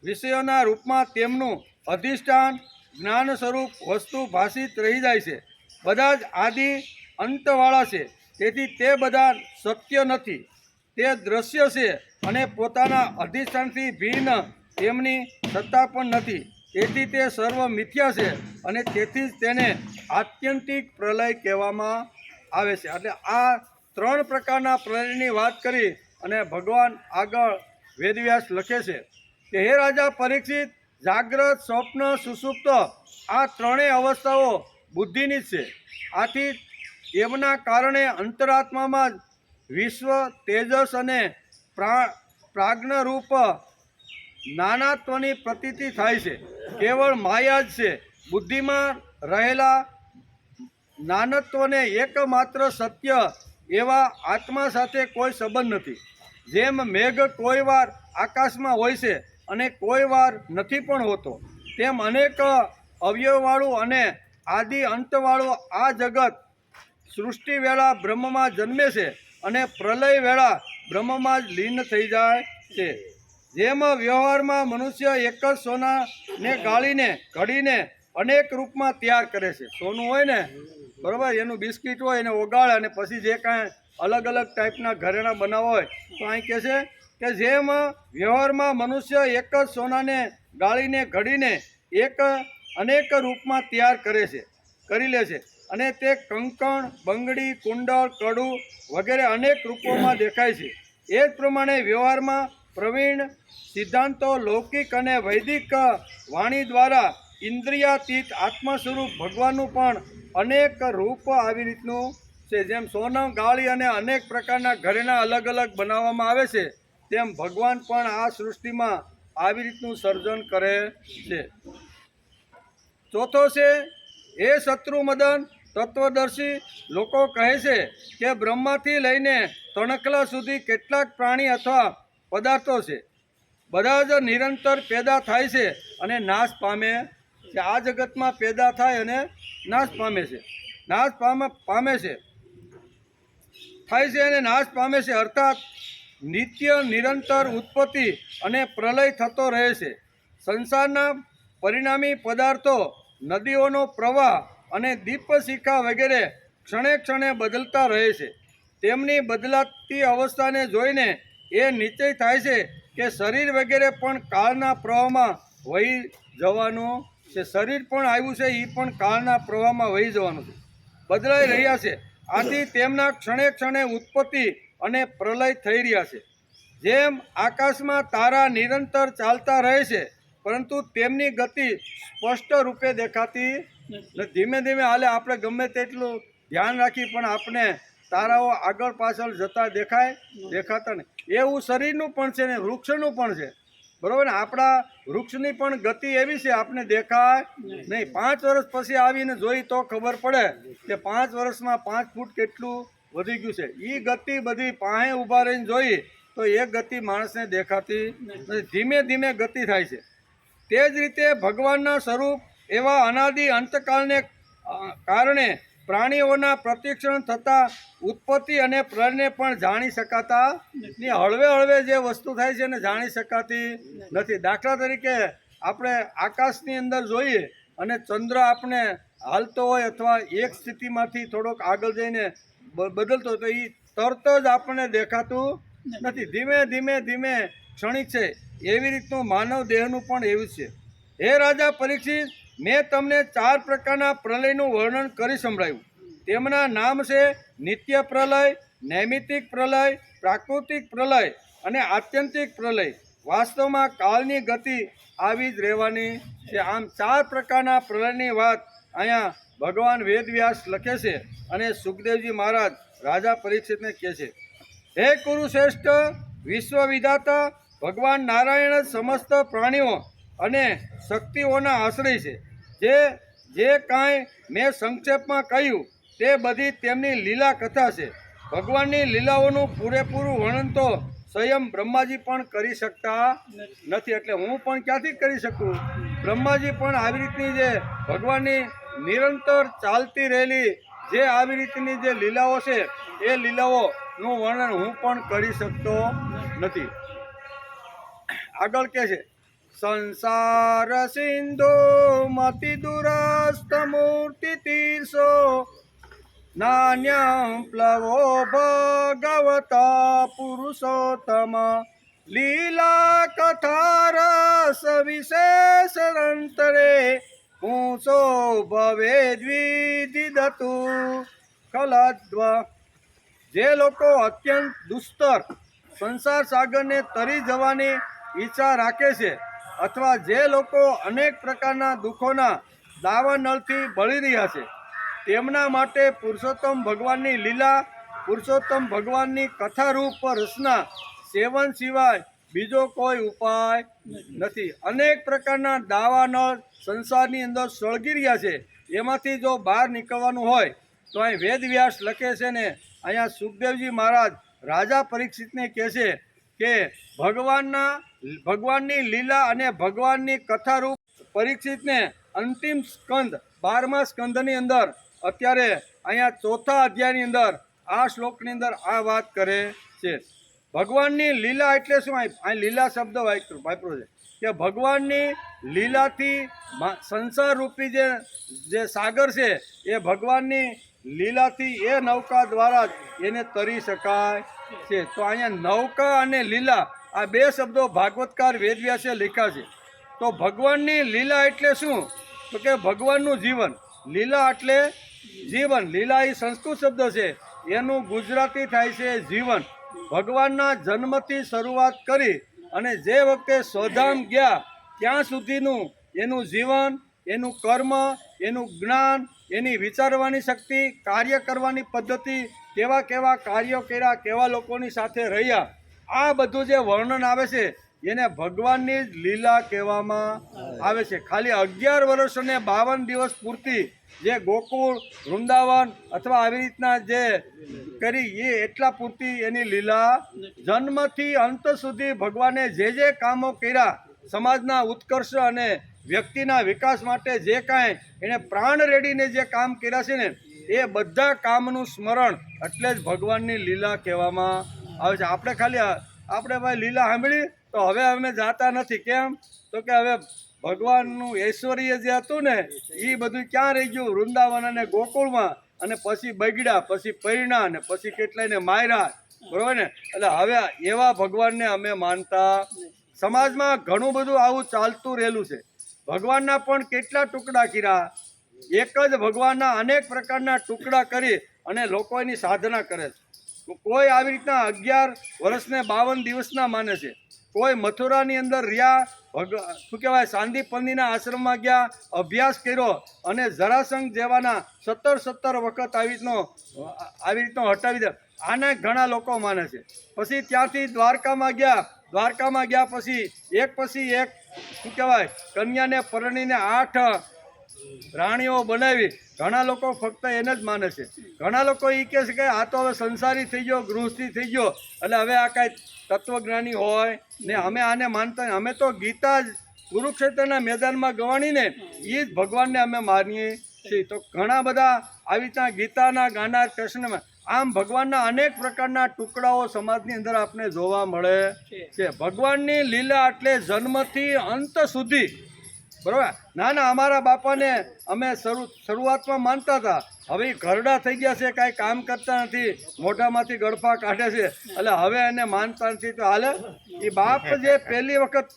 વિષયોના રૂપમાં તેમનું અધિષ્ઠાન જ્ઞાન સ્વરૂપ વસ્તુ ભાષિત રહી જાય છે. બધા જ આદિ અંતવાળા છે, તેથી તે બધા સત્ય નથી. તે દ્રશ્ય છે અને પોતાના અધિષ્ઠાનથી ભિન્ન તેમની સત્તા પણ નથી. તેથી તે સર્વ મિથ્યા છે અને તેથી જ તેને આત્યંતિક પ્રલય કહેવામાં આવે છે. એટલે આ 3 પ્રકારના પ્રલયની વાત કરી અને ભગવાન આગળ વેદવ્યાસ લખે છે કે હે રાજા પરીક્ષિત, જાગ્રત, સ્વપ્ન, સુષુપ્ત આ 3 અવસ્થાઓ બુદ્ધિની જ છે. આથી એમના કારણે અંતરાત્મામાં જ વિશ્વ, તેજસ અને પ્રાજ્ઞરૂપ નાનાત્વની પ્રતીતિ થાય છે. કેવળ માયા જ છે. બુદ્ધિમાં રહેલા નાનત્વને એકમાત્ર સત્ય એવા આત્મા સાથે કોઈ સંબંધ નથી. જેમ મેઘ કોઈ વાર આકાશમાં હોય છે અને કોઈ વાર નથી પણ હોતો, તેમ અનેક અવયવવાળું અને આદિ અંતવાળું આ જગત સૃષ્ટિ વેળા બ્રહ્મમાં જન્મે છે અને પ્રલય વેળા બ્રહ્મમાં જ લીન થઈ જાય છે. જેમ વ્યવહારમાં મનુષ્ય એક જ સોનાને ગાળીને ઘડીને અનેક રૂપમાં તૈયાર કરે છે. સોનું હોય ને, બરાબર, એનું બિસ્કિટ હોય એને ઓગાળે અને પછી જે કાંઈ અલગ અલગ ટાઈપના ઘરેણાં બનાવવા હોય તો અહીં કહે છે કે જેમ વ્યવહારમાં મનુષ્ય એક જ સોનાને ગાળીને ઘડીને અનેક રૂપમાં તૈયાર કરી લે છે અને તે કંકણ, બંગડી, કુંડળ, કડું વગેરે અનેક રૂપોમાં દેખાય છે. એ જ પ્રમાણે વ્યવહારમાં પ્રવીણ સિદ્ધાંતો લૌકિક અને વૈદિક વાણી દ્વારા ઇન્દ્રિયાતીત આત્મ સ્વરૂપ ભગવાનનું પણ અનેક રૂપ આવી રીતનું છે. જેમ સોનું ગાળી અને અનેક પ્રકારના ઘરેણાં અલગ અલગ બનાવવામાં આવે છે, તેમ ભગવાન પણ આ સૃષ્ટિમાં આવી રીતનું સર્જન કરે છે. ચોથો છે, એ શત્રુમદન તત્વદર્શી લોકો કહે છે કે બ્રહ્માથી લઈને તણખલા સુધી કેટલાક પ્રાણી અથવા પદાર્થો છે, બધા જ નિરંતર પેદા થાય છે અને નાશ પામે છે. આ જગતમાં પેદા થાય અને નાશ પામે છે, નાશ પામે છે, અર્થાત નિત્ય નિરંતર ઉત્પત્તિ અને પ્રલય થતો રહે છે. સંસારના પરિણામી પદાર્થો, નદીઓનો પ્રવાહ અને દીપશિખા વગેરે ક્ષણે ક્ષણે બદલતા રહે છે. તેમની બદલાતી અવસ્થાને જોઈને એ નિશ્ચય થાય છે કે શરીર વગેરે પણ કાળના પ્રવાહમાં વહી જવાનું છે. શરીર પણ આવ્યું છે, એ પણ કાળના પ્રવાહમાં વહી જવાનું છે, બદલાઈ રહ્યા છે. આથી તેમના ક્ષણે ક્ષણે ઉત્પત્તિ અને પ્રલય થઈ રહ્યા છે. જેમ આકાશમાં તારા નિરંતર ચાલતા રહે છે, પરંતુ તેમની ગતિ સ્પષ્ટ રૂપે દેખાતી નથી. ધીમે ધીમે હાલે, આપણે ગમે તેટલું ધ્યાન રાખી પણ આપણે તારાઓ આગળ પાછળ જતા દેખાતા નહીં. એવું શરીરનું પણ છે ને વૃક્ષનું પણ છે, બરાબર ને. આપણા વૃક્ષની પણ ગતિ એવી છે, આપણે દેખાય નહીં. 5 વર્ષ પછી આવીને જોઈ તો ખબર પડે કે 5 વર્ષમાં 5 ફૂટ કેટલું વધી ગયું છે. એ ગતિ બધી પાસે ઊભા રહીને જોઈ તો એ ગતિ માણસને દેખાતી નથી, ધીમે ધીમે ગતિ થાય છે. તે જ રીતે ભગવાનના સ્વરૂપ એવા અનાદિ અંતકાળને કારણે પ્રાણીઓના પ્રતિક્ષણ થતા ઉત્પત્તિ અને પ્રલયને પણ જાણી શકાતા ને હળવે હળવે જે વસ્તુ થાય છે એને જાણી શકાતી નથી. દાખલા તરીકે આપણે આકાશની અંદર જોઈએ અને ચંદ્ર આપણે હાલતો હોય અથવા એક સ્થિતિમાંથી થોડોક આગળ જઈને બદલતો હોય તો એ તરત જ આપણને દેખાતું નથી, ધીમે ધીમે ધીમે ક્ષણિક છે. એવી રીતનું માનવ દેહનું પણ એવું છે. હે રાજા પરીક્ષિત, મેં તમને 4 પ્રકારના પ્રલયનું વર્ણન કરી સંભળાવ્યું. તેમના નામ છે નિત્ય પ્રલય, નૈમિતિક પ્રલય, પ્રાકૃતિક પ્રલય અને આત્યંતિક પ્રલય. વાસ્તવમાં કાળની ગતિ આવી જ રહેવાની છે. આમ 4 પ્રકારના પ્રલયની વાત અહીંયા ભગવાન વેદવ્યાસ લખે છે અને સુખદેવજી મહારાજ રાજા પરીક્ષિતને કહે છે. હે કુરુશ્રેષ્ઠ, વિશ્વ વિધાતા ભગવાન નારાયણ જ સમસ્ત પ્રાણીઓ અને શક્તિઓના આશ્રય છે. જે કાંઈ મેં સંક્ષેપમાં કહ્યું તે બધી તેમની લીલા કથા છે. ભગવાનની લીલાઓનું પૂરેપૂરું વર્ણન તો સ્વયં બ્રહ્માજી પણ કરી શકતા નથી, એટલે હું પણ ક્યાંથી કરી શકું. બ્રહ્માજી પણ આવી રીતની જે ભગવાનની નિરંતર ચાલતી રહેલી જે આવી રીતની જે લીલાઓ છે એ લીલાઓનું વર્ણન હું પણ કરી શકતો નથી. આગળ કહે છે, સંસાર સિંધુ મતિ દુરસ્ત મૂર્તિ તીર્ષો નાન્યં પ્લવો ભગવતા પુરુષોત્તમ લીલા કથા રસ વિશેષરંતરે પૂંસો ભવે દ્વિદિદતુ ખલદ્વ. જે લોકો અત્યંત દુસ્તર સંસાર સાગરને તરી જવાની ઈચ્છા રાખે છે અથવા જે લોકો અનેક પ્રકારના દુઃખોના દાવાનળથી બળી રહ્યા છે તેમના માટે પુરુષોત્તમ ભગવાનની લીલા, પુરુષોત્તમ ભગવાનની કથારૂપ રસના સેવન સિવાય બીજો કોઈ ઉપાય નથી. અનેક પ્રકારના દાવાનળ સંસારની અંદર સળગી રહ્યા છે, એમાંથી જો બહાર નીકળવાનું હોય તો અહીં વેદવ્યાસ લખે છે ને અહીંયા સુખદેવજી મહારાજ રાજા પરીક્ષિતને કહે છે કે ભગવાનની લીલા અને ભગવાનની કથારૂપ પરીક્ષિતને અંતિમ સ્કંદ 12મા સ્કંદની અંદર અત્યારે અહીંયા 4થા અધ્યાયની અંદર આ શ્લોકની અંદર આ વાત કરે છે. ભગવાનની લીલા એટલે શું? અહીં લીલા શબ્દ વાપર્યો છે કે ભગવાનની લીલાથી સંસાર રૂપી જે સાગર છે એ ભગવાનની લીલાથી એ નૌકા દ્વારા જ એને તરી શકાય છે. તો અહીંયા નૌકા અને લીલા આ 2 શબ્દો ભાગવતકાર વેદવ્યાસે લખ્યા છે. તો ભગવાનની લીલા એટલે શું? તો કે ભગવાનનું જીવન. લીલા એટલે જીવન. લીલા એ સંસ્કૃત શબ્દ છે, એનું ગુજરાતી થાય છે જીવન. ભગવાનના જન્મથી શરૂઆત કરી અને જે વખતે સ્વધામ ગયા ત્યાં સુધીનું એનું જીવન, એનું કર્મ, એનું જ્ઞાન, એની વિચારવાની શક્તિ, કાર્ય કરવાની પદ્ધતિ, કેવા કેવા કાર્યો કર્યા, કેવા લોકોની સાથે રહ્યા, આ બધું જે વર્ણન આવે છે એને ભગવાનની જ લીલા કહેવામાં આવે છે. ખાલી 11 વર્ષ અને 52 દિવસ પૂરતી જે ગોકુળ, વૃંદાવન અથવા આવી રીતના જે કરી એ એટલા પૂરતી એની લીલા. જન્મથી અંત સુધી ભગવાને જે કામો કર્યા, સમાજના ઉત્કર્ષ અને વ્યક્તિના વિકાસ માટે જે કાંઈ એણે પ્રાણ રેડીને જે કામ કર્યા છે ને એ બધા કામનું સ્મરણ એટલે જ ભગવાનની લીલા કહેવામાં આવે છે. આપણે ભાઈ લીલા સાંભળી તો હવે અમે જાતા નથી. કેમ? તો કે હવે ભગવાનનું ઐશ્વર્ય જે હતું ને એ બધું ક્યાં રહી ગયું? વૃંદાવન અને ગોકુળમાં, અને પછી બગડ્યા, પછી પૈણા ને પછી કેટલાયને માર્યા, બરોબર ને? એટલે હવે એવા ભગવાનને અમે માનતા. સમાજમાં ઘણું બધું આવું ચાલતું રહેલું છે. ભગવાનના પણ કેટલા ટુકડા કર્યા. એક જ ભગવાનના અનેક પ્રકારના ટુકડા કરી અને લોકો એની સાધના કરે છે. કોઈ આવી રીતના 11 વર્ષને 52 દિવસના માને છે. કોઈ મથુરાની અંદર રહ્યા, શું કહેવાય, સાંદીપનીના આશ્રમમાં ગયા, અભ્યાસ કર્યો અને જરાસંઘ જેવાના 17 વખત આવી રીતનો હટાવી દે. આને ઘણા લોકો માને છે. પછી ત્યાંથી દ્વારકામાં ગયા પછી એક શું કહેવાય કન્યાને પરણીને 8 રાણીઓ બનાવી. ઘણા લોકો ફક્ત એને જ માને છે. ઘણા લોકો એ કહે છે કે આ તો હવે સંસારી થઈ ગયો, ગૃહસ્થી થઈ ગયો, એટલે હવે આ કાંઈ તત્વજ્ઞાની હોય ને અમે આને માનતા અમે તો ગીતા જ કુરુક્ષેત્રના મેદાનમાં ગવાણી ને એ જ ભગવાનને અમે માનીએ છીએ. તો ઘણા બધા આવી રીતના ગીતાના ગાનાર કૃષ્ણમાં આમ ભગવાનના અનેક પ્રકારના ટુકડાઓ સમાજની અંદર આપણે જોવા મળે છે. ભગવાનની લીલા એટલે જન્મથી અંત સુધી, બરાબર. ના ના, અમારા બાપાને અમે શરૂઆતમાં માનતા હતા, હવે ઈ ઘરડા થઈ ગયા છે, કાંઈ કામ કરતા નથી, મોઢામાંથી ગળફા કાઢે છે, એટલે હવે એને માનતા નથી. તો હાલે એ બાપ જે પહેલી વખત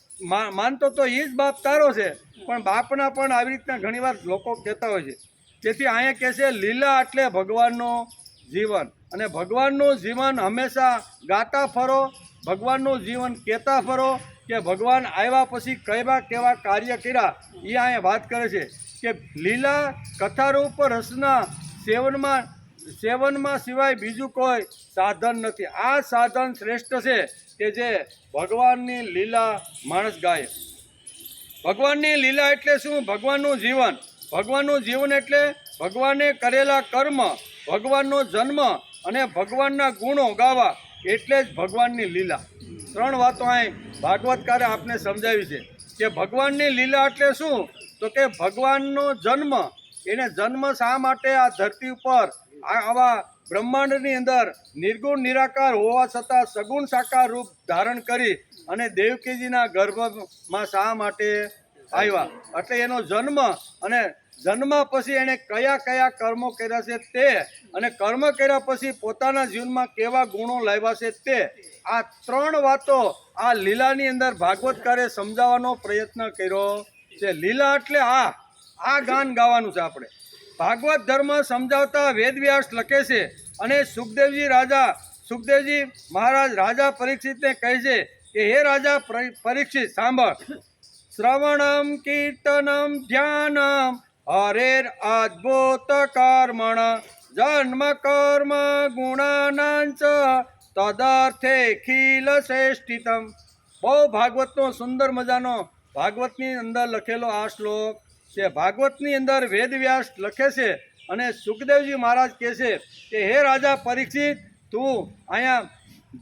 માનતો તો એ જ બાપ તારો છે, પણ બાપના પણ આવી રીતના ઘણીવાર લોકો કહેતા હોય છે. તેથી અહીંયા કહે છે લીલા એટલે ભગવાનનું જીવન, અને ભગવાનનું જીવન હંમેશા ગાતા ફરો, ભગવાનનું જીવન કહેતા ફરો કે ભગવાન આવ્યા પછી કેવા કાર્ય કર્યા. એ અહીંયા વાત કરે છે કે લીલા કથારૂપ રસના સેવનમાં સિવાય બીજું કોઈ સાધન નથી. આ સાધન શ્રેષ્ઠ છે કે જે ભગવાનની લીલા માણસ ગાય. ભગવાનની લીલા એટલે શું? ભગવાનનું જીવન. ભગવાનનું જીવન એટલે ભગવાને કરેલા કર્મ, ભગવાનનો જન્મ અને ભગવાનના ગુણો ગાવા, એટલે જ ભગવાનની લીલા. ત્રણ વાતો અહીં ભાગવતકારે આપને સમજાવી છે કે ભગવાનની લીલા એટલે શું? તો કે ભગવાનનો જન્મ, એને જન્મ શા માટે આ ધરતી ઉપર આવા બ્રહ્માંડની અંદર નિર્ગુણ નિરાકાર હોવા છતાં સગુણ સાકાર રૂપ ધારણ કરી અને દેવકીજીના ગર્ભમાં શા માટે આવ્યા, એટલે એનો જન્મ, અને જન્મ પછી એણે કયા કયા કર્મો કર્યા છે તે, અને કર્મ કર્યા પછી પોતાના જીવનમાં કેવા ગુણો લાવ્યા છે તે. આ ત્રણ વાતો આ લીલાની અંદર ભાગવતકારે સમજાવવાનો પ્રયત્ન કર્યો છે. લીલા એટલે આ ગાન ગાવાનું છે આપણે. ભાગવત ધર્મ સમજાવતા વેદવ્યાસ લખે છે, અને સુખદેવજી મહારાજ રાજા પરીક્ષિતને કહે છે કે હે રાજા પરીક્ષિત, સાંભળ. શ્રવણમ કીર્તનમ ધ્યાનમ હરેર અદ્ભુત કર્મણ જન્મ કર્મ ગુણાનાંચ તદર્થે ખીલ શ્રેષ્ઠિતમ. બહુ ભાગવતનો સુંદર મજાનો ભાગવતની અંદર લખેલો આ શ્લોક છે. ભાગવતની અંદર વેદવ્યાસ લખે છે અને સુખદેવજી મહારાજ કહે છે કે હે રાજા પરીક્ષિત, તું અહીંયા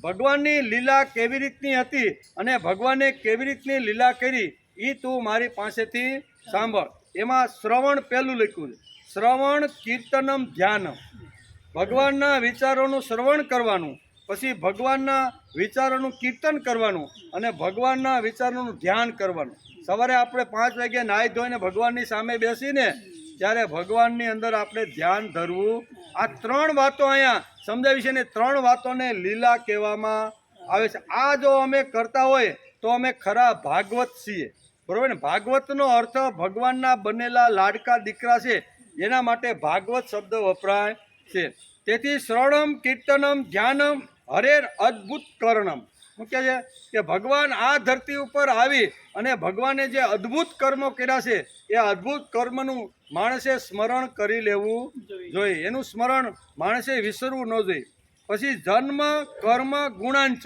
ભગવાનની લીલા કેવી રીતની હતી અને ભગવાને કેવી રીતની લીલા કરી એ તું મારી પાસેથી સાંભળ. એમાં શ્રવણ પહેલું લખ્યું છે. શ્રવણ કીર્તનમ ધ્યાનમ, ભગવાનના વિચારોનું શ્રવણ કરવાનું, પછી ભગવાનના વિચારોનું કીર્તન કરવાનું, અને ભગવાનના વિચારોનું ધ્યાન કરવાનું. સવારે આપણે 5 વાગે નાહી ધોઈને ભગવાનની સામે બેસીને ત્યારે ભગવાનની અંદર આપણે ધ્યાન ધરવું. આ ત્રણ વાતો અહીંયા સમજાવી છે ને ત્રણ વાતોને લીલા કહેવામાં આવે છે. આ જો અમે કરતા હોય તો અમે ખરા ભાગવત છીએ, બરાબર ને. ભાગવતનો અર્થ ભગવાનના બનેલા લાડકા દીકરા છે, એના માટે ભાગવત શબ્દ વપરાય છે. તેથી શ્રવણમ કીર્તનમ ધ્યાનમ હરેર અદ્ભુત કર્ણમ. શું કહે છે કે ભગવાન આ ધરતી ઉપર આવી અને ભગવાને જે અદ્ભુત કર્મો કર્યા છે એ અદ્ભુત કર્મનું માણસે સ્મરણ કરી લેવું જોઈએ. એનું સ્મરણ માણસે વિસરવું ન જોઈએ. પછી જન્મ કર્મ ગુણાંચ,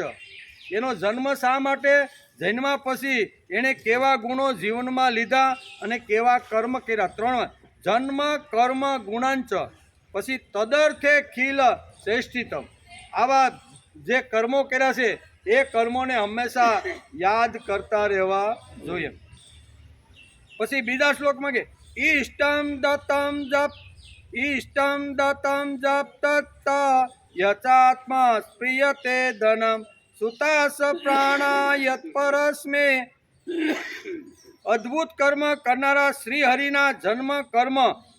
એનો જન્મ શા માટે, જન્મા પછી એણે કેવા ગુણો જીવનમાં લીધા અને કેવા કર્મ કર્યા. 3 જન્મ કર્મ ગુણાંચ. પછી તદર્થે ખીલ શ્રેષ્ઠિતમ. આવા જે કર્મો કર્યા છે એ કર્મોને હંમેશા યાદ કરતા રહેવા જોઈએ. પછી બીજા શ્લોકમાં કે ઈષ્ટમ દત્તમ જપ તત્ત યચાત્મા પ્રિયતે ધનમ સુતાસ પ્રાણાયત પરસ્મે. અદ્ભુત કર્મ કરનારા શ્રી હરિના જન્મ કર્મ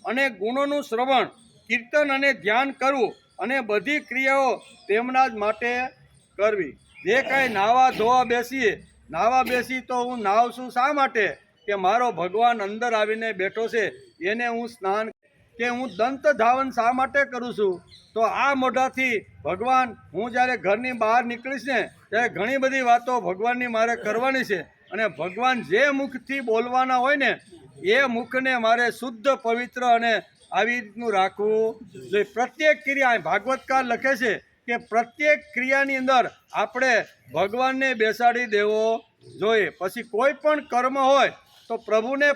અને ગુણોનું શ્રવણ કીર્તન અને ધ્યાન કરવું, અને બધી ક્રિયાઓ તેમના જ માટે કરવી. જે કાંઈ નાવા ધોવા બેસી તો હું નાવ છું શા માટે કે મારો ભગવાન અંદર આવીને બેઠો છે, એને હું સ્નાન કે હું દંત ધાવન શા માટે કરું છું? તો આ મોઢાથી ભગવાન, હું જ્યારે ઘરની બહાર નીકળીશ ને ત્યારે ઘણી બધી વાતો ભગવાનની મારે કરવાની છે, અને ભગવાન જે મુખથી બોલવાના હોય ને એ મુખને મારે શુદ્ધ પવિત્ર અને આવી રીતનું રાખવું જોઈએ. પ્રત્યેક ક્રિયા ભાગવતકાર લખે છે કે પ્રત્યેક ક્રિયાની અંદર આપણે ભગવાનને બેસાડી દેવો જોઈએ. પછી કોઈ પણ કર્મ હોય તો પ્રભુને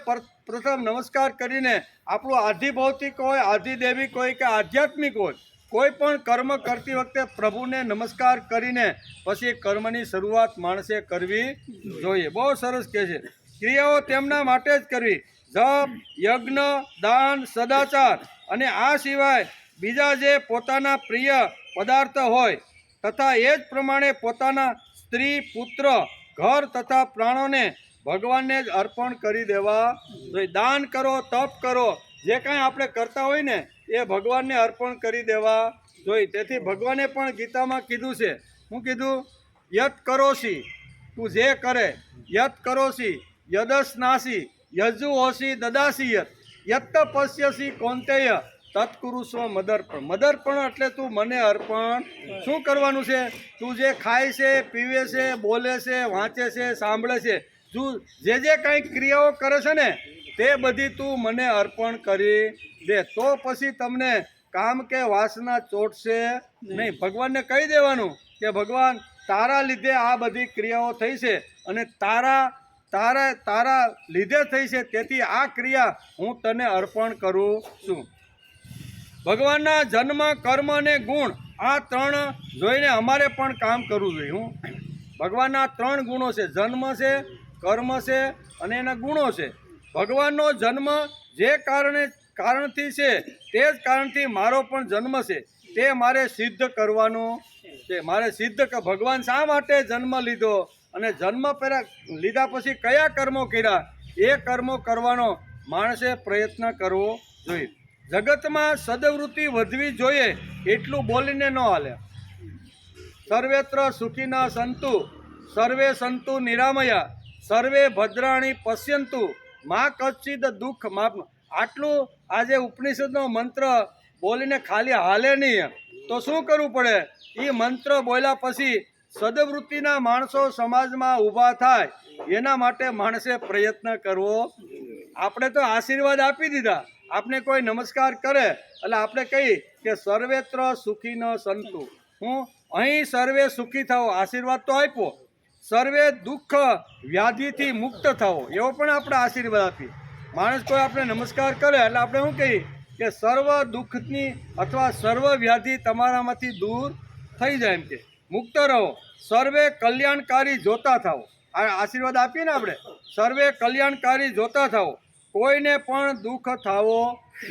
પ્રથમ નમસ્કાર કરીને, આપણું આધિ ભૌતિક હોય, આધિ દૈવિક હોય કે આધ્યાત્મિક હોય, કોઈ પણ કર્મ કરતી વખતે પ્રભુને નમસ્કાર કરીને પછી કર્મની શરૂઆત માણસે કરવી જોઈએ. બહુ સરસ કહે છે. ક્રિયાઓ તેમના માટે જ કરવી, જપ, યજ્ઞ, દાન, સદાચાર અને આ સિવાય બીજા જે પોતાના પ્રિય પદાર્થ હોય તથા એ જ પ્રમાણે પોતાના સ્ત્રી, પુત્ર, ઘર તથા પ્રાણોને ભગવાનને જ અર્પણ કરી દેવા જોઈએ. દાન કરો, તપ કરો, જે કાંઈ આપણે કરતા હોય ને એ ભગવાનને અર્પણ કરી દેવા જોઈએ. તેથી ભગવાને પણ ગીતામાં કીધું છે, શું કીધું? યત કરોસી, તું જે કરે, યત કરોસી યદસ્નાસી યજુહોસી દદાસી યત પશ્યસી કૌંતેય તત્કુરુસ્વ મદર્પણ. મદર્પણ એટલે તું મને અર્પણ. શું કરવાનું છે? તું જે ખાય છે, પીવે છે, બોલે છે, વાંચે છે, સાંભળે છે, તું જે કંઈ ક્રિયાઓ કરે છે ને તે બધી તું મને અર્પણ કરી દે, તો પછી તમને કામ કે વાસના ચોટશે નહીં. ભગવાનને કહી દેવાનું કે ભગવાન તારા લીધે આ બધી ક્રિયાઓ થઈ છે અને તારા લીધે થઈ છે, તેથી આ ક્રિયા હું તને અર્પણ કરું છું. ભગવાનના જન્મ, કર્મ અને ગુણ આ ત્રણ જોઈને અમારે પણ કામ કરવું જોઈએ. હું ભગવાનના 3 ગુણો છે, જન્મ છે, કર્મ છે અને એના ગુણો છે. ભગવાનનો જન્મ જે કારણથી છે તે જ કારણથી મારો પણ જન્મ છે, તે મારે સિદ્ધ કરવાનો છે. મારે સિદ્ધ ભગવાન શા માટે જન્મ લીધો અને જન્મ લીધા પછી કયા કર્મો કર્યા એ કર્મો કરવાનો માણસે પ્રયત્ન કરવો જોઈએ. જગતમાં સદવૃત્તિ વધવી જોઈએ એટલું બોલીને ન હાલે. સર્વેત્ર સુખીના સંતુ, સર્વે સંતુ નિરામયા, સર્વે ભદ્રાણી પશ્યંતુ, મા કચ્છિદ દુઃખ માપ. આટલું આજે ઉપનિષદનો મંત્ર બોલીને ખાલી હાલે નહીં, તો શું કરવું પડે? એ મંત્ર બોલ્યા પછી સદવૃત્તિના માણસો સમાજમાં ઊભા થાય એના માટે માણસે પ્રયત્ન કરવો. આપણે તો આશીર્વાદ આપી દીધા, આપણે કોઈ નમસ્કાર કરે એટલે આપણે કહી કે સર્વેત્ર સુખી ન સંતુ. હું અહીં સર્વે સુખી થાઓ, આશીર્વાદ તો આપ્યો. સર્વે દુઃખ વ્યાધિથી મુક્ત થાઓ, એવો પણ આપણે આશીર્વાદ આપીએ. માણસ કોઈ આપણે નમસ્કાર કરે એટલે આપણે શું કહીએ કે સર્વ દુઃખની અથવા સર્વ વ્યાધિ તમારામાંથી દૂર થઈ જાય, એમ કે મુક્ત રહો. સર્વે કલ્યાણકારી જોતા થાઓ, આ આશીર્વાદ આપીએ ને આપણે. સર્વે કલ્યાણકારી જોતા થાઓ, કોઈને પણ દુઃખ થાવો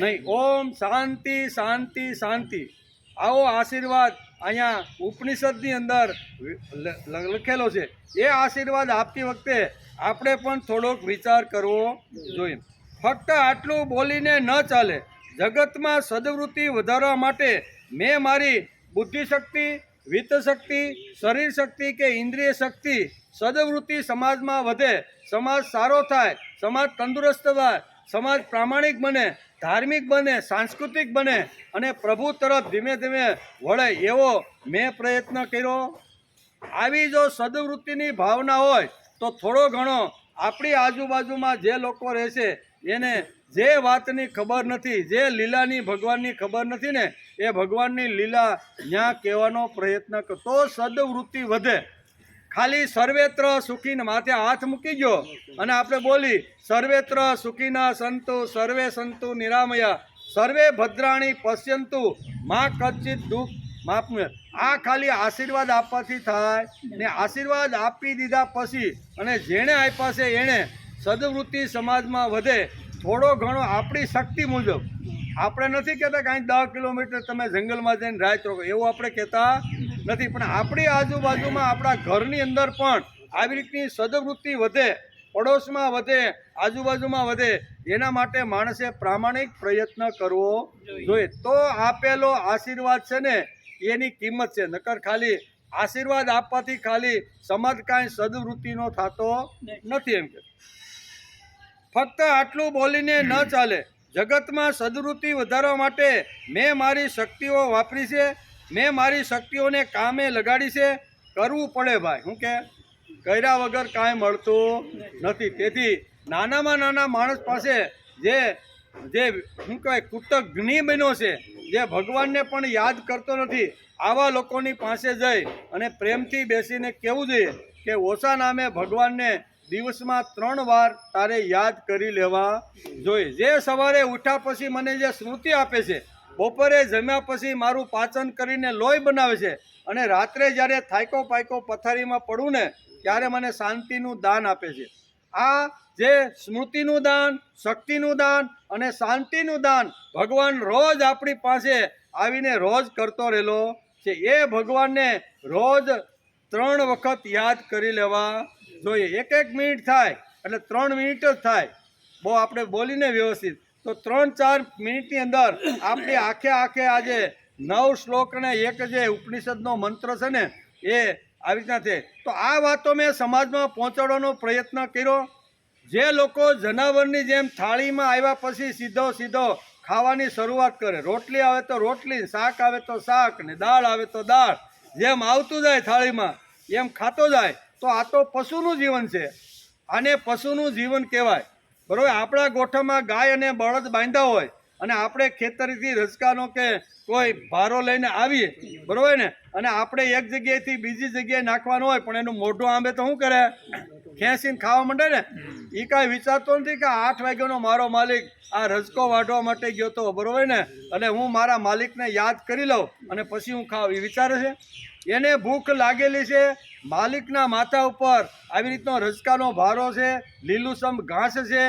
નહીં. ઓમ શાંતિ શાંતિ શાંતિ. આવો આશીર્વાદ અહીંયા ઉપનિષદની અંદર લખેલો છે. એ આશીર્વાદ આપતી વખતે આપણે પણ થોડોક વિચાર કરવો જોઈએ. ફક્ત આટલું બોલીને ન ચાલે. જગતમાં સદવૃત્તિ વધારવા માટે મેં મારી બુદ્ધિશક્તિ, વિત્તશક્તિ, શરીર શક્તિ કે ઇન્દ્રિય શક્તિ, સદવૃત્તિ સમાજમાં વધે, સમાજ સારો થાય, સમાજ તંદુરસ્ત થાય, સમાજ પ્રામાણિક બને, ધાર્મિક બને, સાંસ્કૃતિક બને અને પ્રભુ તરફ ધીમે ધીમે વળે, એવો મેં પ્રયત્ન કર્યો. આવી જો સદવૃત્તિની ભાવના હોય તો થોડો ઘણો આપણી આજુબાજુમાં જે લોકો રહે છે એને જે વાતની ખબર નથી, જે લીલાની ભગવાનની ખબર નથી ને એ ભગવાનની લીલા ત્યાં કહેવાનો પ્રયત્ન કરો તો સદવૃત્તિ વધે. ખાલી સર્વેત્ર સુખીને માથે હાથ મૂકી ગયો અને આપણે બોલી સર્વેત્ર સુખીના સંતુ, સર્વે સંતુ નિરામયા, સર્વે ભદ્રાણી પશ્યંતુ, મા કચ્છિત દુઃખ માપમે. આ ખાલી આશીર્વાદ આપવાથી થાય ને. આશીર્વાદ આપી દીધા પછી અને જેણે આપ્યા છે એણે સદવૃત્તિ સમાજમાં વધે. થોડો ઘણો આપણી શક્તિ મુજબ. આપણે નથી કહેતા કાંઈ 10 કિલોમીટર તમે જંગલમાં જઈને રાત રોકો, એવું આપણે કહેતા નથી. પણ આપણી આજુબાજુમાં, આપણા ઘરની અંદર પણ આવી રીતની સદવૃત્તિ વધે, પડોશમાં વધે, આજુબાજુમાં વધે, એના માટે માણસે પ્રામાણિક પ્રયત્ન કરવો જોઈએ. તો આપેલો આશીર્વાદ છે ને એની કિંમત છે. નકર ખાલી આશીર્વાદ આપવાથી ખાલી સમાજ કાંઈ સદવૃત્તિનો થતો નથી. એમ કે ફક્ત આટલું બોલીને ન ચાલે. જગતમાં સદવૃત્તિ વધારવા માટે મેં મારી શક્તિઓ વાપરી છે, મેં મારી શક્તિઓને કામે લગાડી છે. કરવું પડે ભાઈ, શું કે કર્યા વગર કાંઈ મળતું નથી. તેથી નાનામાં નાના માણસ પાસે જે શું કહેવાય કૃતજ્ઞ બન્યો છે, જે ભગવાનને પણ યાદ કરતો નથી, આવા લોકોની પાસે જઈ અને પ્રેમથી બેસીને કહેવું જોઈએ કે ઓછા નામે ભગવાનને દિવસમાં 3 વાર તારે યાદ કરી લેવા જોઈએ. જે સવારે ઉઠ્યા પછી મને જે સ્મૃતિ આપે છે બપોરે જમ્યા પછી મારું પાચન કરીને લોહી બનાવે છે અને રાત્રે જ્યારે થાયકો પાયકો પથારીમાં પડું ને ત્યારે મને શાંતિનું દાન આપે છે. આ જે સ્મૃતિનું દાન, શક્તિનું દાન અને શાંતિનું દાન ભગવાન રોજ આપણી પાસે આવીને રોજ કરતો રહેલો છે. એ ભગવાનને રોજ 3 વખત યાદ કરી લેવા જોઈએ. 1 મિનિટ થાય એટલે 3 મિનિટ જ થાય. બહુ આપણે બોલીને વ્યવસ્થિત તો 3-4 મિનિટની અંદર આપણી આખે આજે 9 શ્લોક અને એક જે ઉપનિષદનો મંત્ર છે ને એ આવી રીતના છે. તો આ વાતો મેં સમાજમાં પહોંચાડવાનો પ્રયત્ન કર્યો. જે લોકો જનાવરની જેમ થાળીમાં આવ્યા પછી સીધો ખાવાની શરૂઆત કરે, રોટલી આવે તો રોટલી, શાક આવે તો શાક ને દાળ આવે તો દાળ, જેમ આવતું જાય થાળીમાં એમ ખાતો જાય, તો આ તો પશુનું જીવન છે. આને પશુનું જીવન કહેવાય. બરાબર. આપણા ગોઠામાં ગાય અને બળદ બાંધ્યા હોય અને આપણે ખેતરથી રજકાનો કે કોઈ ભારો લઈને આવીએ, બરાબર ને, અને આપણે એક જગ્યાએથી બીજી જગ્યાએ નાખવાનું હોય પણ એનું મોઢું આંબે તો શું કરે? ખેંચીને ખાવા માંડે ને. એ કાંઈ વિચારતો નથી કે 8 વાગ્યાનો મારો માલિક આ રજકો વાઢવા માટે ગયો હતો, બરાબર ને, અને હું મારા માલિકને યાદ કરી લઉં અને પછી હું ખાવ. એ વિચારે છે? એને ભૂખ લાગેલી છે. માલિકના માથા ઉપર આવી રીતનો રજકાનો ભારો છે, લીલુંછમ ઘાસ છે,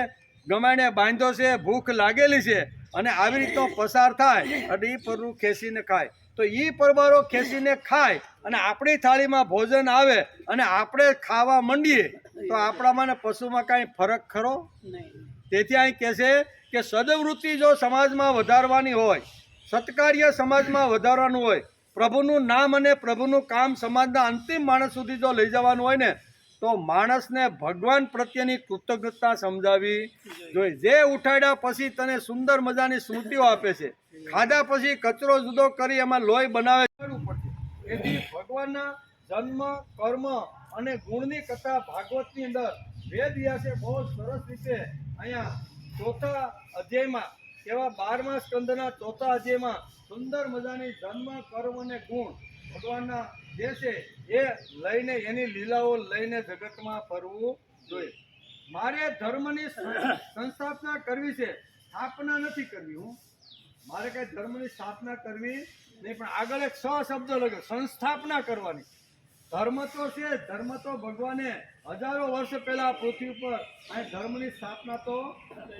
ગમાઈને બાંધ્યો છે, ભૂખ લાગેલી છે અને આવી રીતનો પસાર થાય અને એ પરનું ખેંચીને ખાય. તો એ પરબારો ખેંચીને ખાય અને આપણી થાળીમાં ભોજન આવે અને આપણે ખાવા માંડીએ તો આપણામાં ને પશુમાં કાંઈ ફરક ખરો? તેથી અહીં કહે છે કે સદવૃત્તિ જો સમાજમાં વધારવાની હોય, સત્કાર્ય સમાજમાં વધારવાનું હોય, પ્રભુનું નામ અને પ્રભુનું કામ સમાજના અંતિમ માણસ સુધી જો લઈ જવાનું હોય ને તો માણસને ભગવાન પ્રત્યેની કૃતજ્ઞતા સમજાવવી જોઈએ. જે ઉઠાડ્યા પછી તને સુંદર મજાની સ્મૃતિઓ આપે છે, ખાધા પછી કચરો જુદો કરી એમાં લોહી બનાવે છે. એથી ભગવાનના જન્મ, કર્મ અને ગુણની કથા ભાગવતની અંદર વેદ વ્યાસે બહુ સરસ રીતે અહીંયા 4થા અધ્યાયમાં, એવા 12મા સ્કંદના 4થા અધ્યાયમાં સુંદર મજાની જન્મ, કર્મ અને ગુણ ભગવાનના જે છે એ લઈને, એની લીલાઓ લઈને જગતમાં ફરવું જોઈએ. મારે ધર્મની સંસ્થાપના કરવી છે, સ્થાપના નથી કરવી. મારે કઈ ધર્મની સ્થાપના કરવી નહીં, પણ આગળ એક શબ્દ લખ્યો, સંસ્થાપના કરવાની. ધર્મ તો છે, ધર્મ તો ભગવાને હજારો વર્ષ પહેલા પૃથ્વી ઉપર અહીં ધર્મની સ્થાપના તો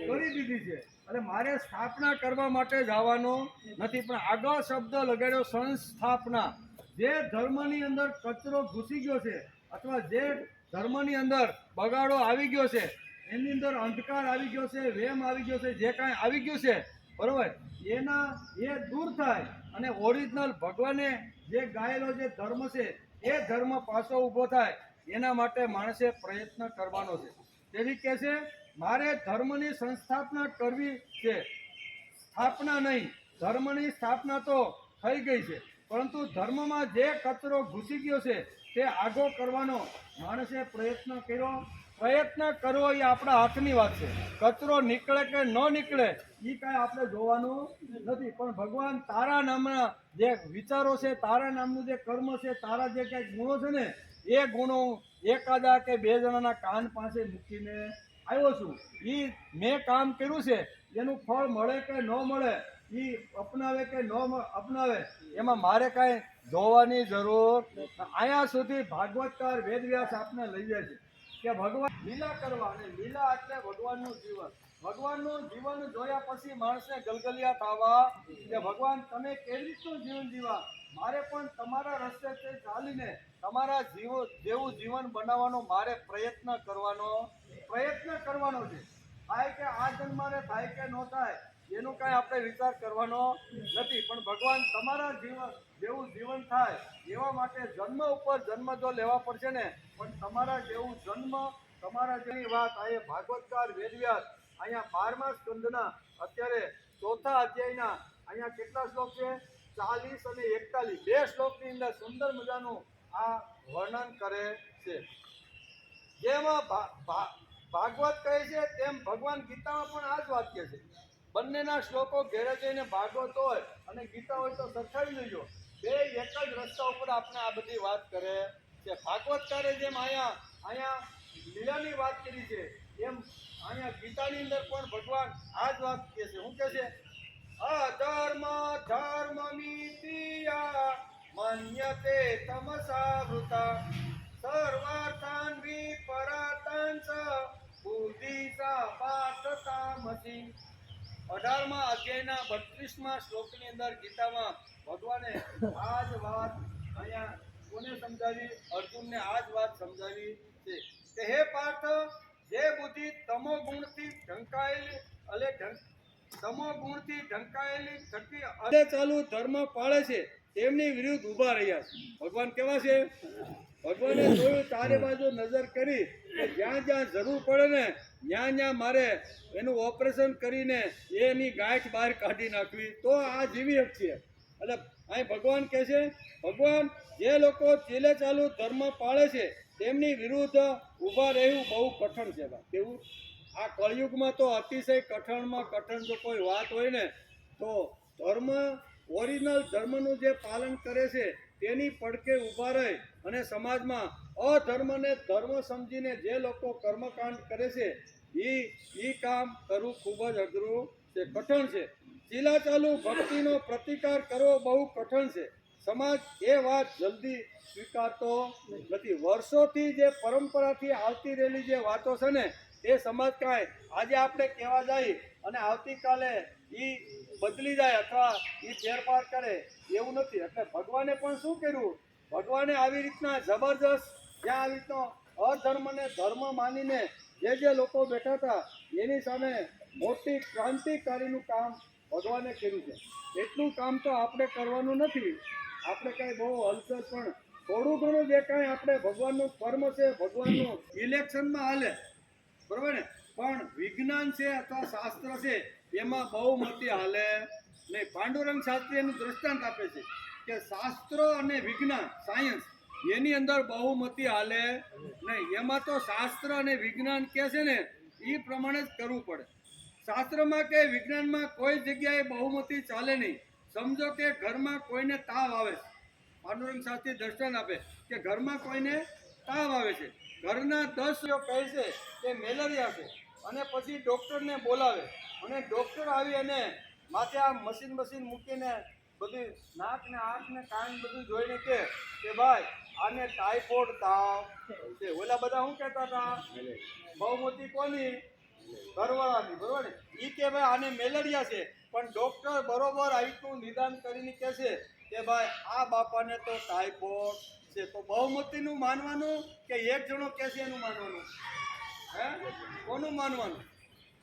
કરી દીધી છે. અને મારે સ્થાપના કરવા માટે જવાનો નથી, પણ આગળ શબ્દ લગાડ્યો સંસ્થાપના. જે ધર્મની અંદર કચરો ઘૂસી ગયો છે અથવા જે ધર્મની અંદર બગાડો આવી ગયો છે, એની અંદર અંધકાર આવી ગયો છે, વેમ આવી ગયો છે, જે કાંઈ આવી ગયું છે, બરોબર, એ દૂર થાય અને ઓરિજિનલ ભગવાને જે ગાયેલો જે ધર્મ છે એ ધર્મ પાછો ઊભો થાય, એના માટે માણસે પ્રયત્ન કરવાનો છે. તેથી કહે છે મારે ધર્મની સંસ્થાપના કરવી છે, સ્થાપના નહીં. ધર્મની સ્થાપના તો થઈ ગઈ છે, પરંતુ ધર્મમાં જે કચરો ઘૂસી ગયો છે તે આગો કરવાનો માણસે પ્રયત્ન કર્યો. પ્રયત્ન કરવો એ આપણા હાથની વાત છે. કચરો નીકળે કે ન નીકળે એ કાંઈ આપણે જોવાનું નથી, પણ ભગવાન તારા નામના જે વિચારો છે, તારા નામનું જે કર્મ છે, તારા જે કંઈક ગુણો છે ને એ ગુણો એકાદા કે 2 જણાના કાન પાસે મૂકીને આવ્યો છું. એ મેં કામ કર્યું છે, એનું ફળ મળે કે ન મળે, એ અપનાવે કે ન અપનાવે, એમાં મારે કાંઈ જોવાની જરૂર. અહીંયા સુધી ભાગવતકાર વેદવ્યાસ આપને લઈ જાય છે કે ભગવાન લીલા કરવા, અને લીલા એટલે ભગવાનનું જીવન. ભગવાનનું જીવન જોયા પછી માણસને ગલગલિયા થવા કે ભગવાન તમે કેવી રીતનું જીવન જીવા, મારે પણ તમારા રસ્તે ચાલીને તમારા જેવું જીવન બનાવવાનો મારે પ્રયત્ન કરવાનો છે. થાય કે આ જન્માને થાય કે ન થાય એનું કાંઈ આપણે વિચાર કરવાનો નથી, પણ ભગવાન તમારા જેવું જીવન થાય એવા માટે જન્મ ઉપર જન્મ જો લેવા પડશે ને, પણ તમારા જેવું જન્મ, તમારા જેવી વાત. આ ભાગવતકાર વેદવ્યાસ અહીંયા 12મા સ્કંદના અત્યારે 4થા અધ્યાયના અહીંયા કેટલા શ્લોક છે? 40 અને 41, 2 શ્લોકની અંદર સુંદર મજાનું આ વર્ણન કરે છે. જેમાં ભાગવત કહે છે તેમ ભગવાન ગીતામાં પણ આ જ વાક્ય છે. બંનેના શ્લોકો ઘેરે જઈને ભાગવત હોય અને ગીતા હોય તો સરખાવી લેજો, બે એક જ રસ્તા ઉપર આપણે આ બધી વાત કરે છે. ભાગવતકારે જેમ અહીંયા લીલાની વાત કરી છે, એમ અહીંયા ગીતાની અંદર પણ ભગવાન આ જ વાત કહે છે. શું કહે છે? અધર્મ ધર્મ મિતિયા મન્યતે તમસાવૃતા સર્વાર્થાન વિપરાતાન ચ બુદ્ધિ સા પાર્થતામસી. 18મા અધ્યાયના 32મા શ્લોકની અંદર ગીતામાં ભગવાને આ જ વાત અહીંયા કોને સમજાવી? અર્જુનને આ જ વાત સમજાવી છે કે હે પાર્થ, જે બુદ્ધિ તમો ગુણથી ઢંકાયેલી થકી અરે ચાલુ ધર્મ પાળે છે તેમની વિરુદ્ધ ઊભા રહ્યા છે. ભગવાન કેવા છે? ભગવાને જોયું ચારે બાજુ નજર કરી કે જ્યાં જ્યાં જરૂર પડે ને ત્યાં મારે એનું ઓપરેશન કરીને એની ગાંઠ બહાર કાઢી નાખવી, તો આ જીવી શકશે. એટલે અહીં ભગવાન કહે છે, ભગવાન જે લોકો ચીલે ચાલુ ધર્મ પાળે છે તેમની વિરુદ્ધ ઊભા રહેવું બહુ કઠણ છે. કેવું? આ કળિયુગમાં તો અતિશય કઠણમાં કઠણ જો કોઈ વાત હોય ને તો ધર્મ, ઓરિજિનલ ધર્મનું જે પાલન કરે છે તેની પડકે ઊભા રહી અને સમાજમાં અધર્મને ધર્મ સમજીને જે લોકો કર્મકાંડ કરે છે એ કામ કરવું ખૂબ જ અઘરું છે, કઠણ છે. ચીલા ચાલુ ભક્તિનો પ્રતિકાર કરવો બહુ કઠણ છે. સમાજ એ વાત જલ્દી સ્વીકારતો નથી. વર્ષોથી જે પરંપરાથી આવતી રહેલી જે વાતો છે ને એ સમાજ કાંઈ આજે આપણે કહેવા જાય અને આવતીકાલે એ બદલી જાય અથવા એ ફેરફાર કરે એવું નથી. એટલે ભગવાને પણ શું કર્યું? ભગવાને આવી રીતના જબરજસ્ત જ્યાં આવી રીતનો અધર્મને ધર્મ માનીને જે લોકો બેઠા હતા એની સામે મોટી ક્રાંતિકારીનું કામ ભગવાને કર્યું છે. એટલું કામ તો આપણે કરવાનું નથી. આપણે કાંઈ બહુ હલચલ પણ થોડું ઘણું જે કાંઈ આપણે ભગવાનનું કર્મ છે, ભગવાનનું ઇલેક્શનમાં હાલે, બરોબર ને, પણ વિજ્ઞાન છે અથવા શાસ્ત્ર છે એમાં બહુ મોટી હાલે નહીં. પાંડુરંગ શાસ્ત્રી એનું દ્રષ્ટાંત આપે છે કે શાસ્ત્રો અને વિજ્ઞાન, સાયન્સ, એની અંદર બહુમતી હાલે નહીં. એમાં તો શાસ્ત્ર અને વિજ્ઞાન કે છે ને એ પ્રમાણે જ કરવું પડે. શાસ્ત્રમાં કે વિજ્ઞાનમાં કોઈ જગ્યાએ બહુમતી ચાલે નહીં. સમજો કે ઘરમાં કોઈને તાવ આવે છે, પાંડુરંગ શાસ્ત્રી દ્રષ્ટાંત આપે કે ઘરમાં કોઈને તાવ આવે છે, ઘરના 10 કહે છે કે મેલેરિયા છે અને પછી ડૉક્ટરને બોલાવે અને ડૉક્ટર આવી અને માથે આ મશીન મૂકીને બધી નાક ને આંખ ને કાન બધું જોઈને કે ભાઈ આને ટાઇફોઇડ તાવ છે. ઓલા બધા શું કહેતા હતા? બહુમતી કોની? ઘરવાળાની, બરોબર ને. એ કે ભાઈ આને મેલેરિયા છે, પણ ડૉક્ટર બરોબર આ રીતનું નિદાન કરીને કહે છે કે ભાઈ આ બાપાને તો ટાઇફોઇડ છે. તો બહુમતીનું માનવાનું કે એક જણો કહે છે એનું માનવાનું? હે, કોનું માનવાનું?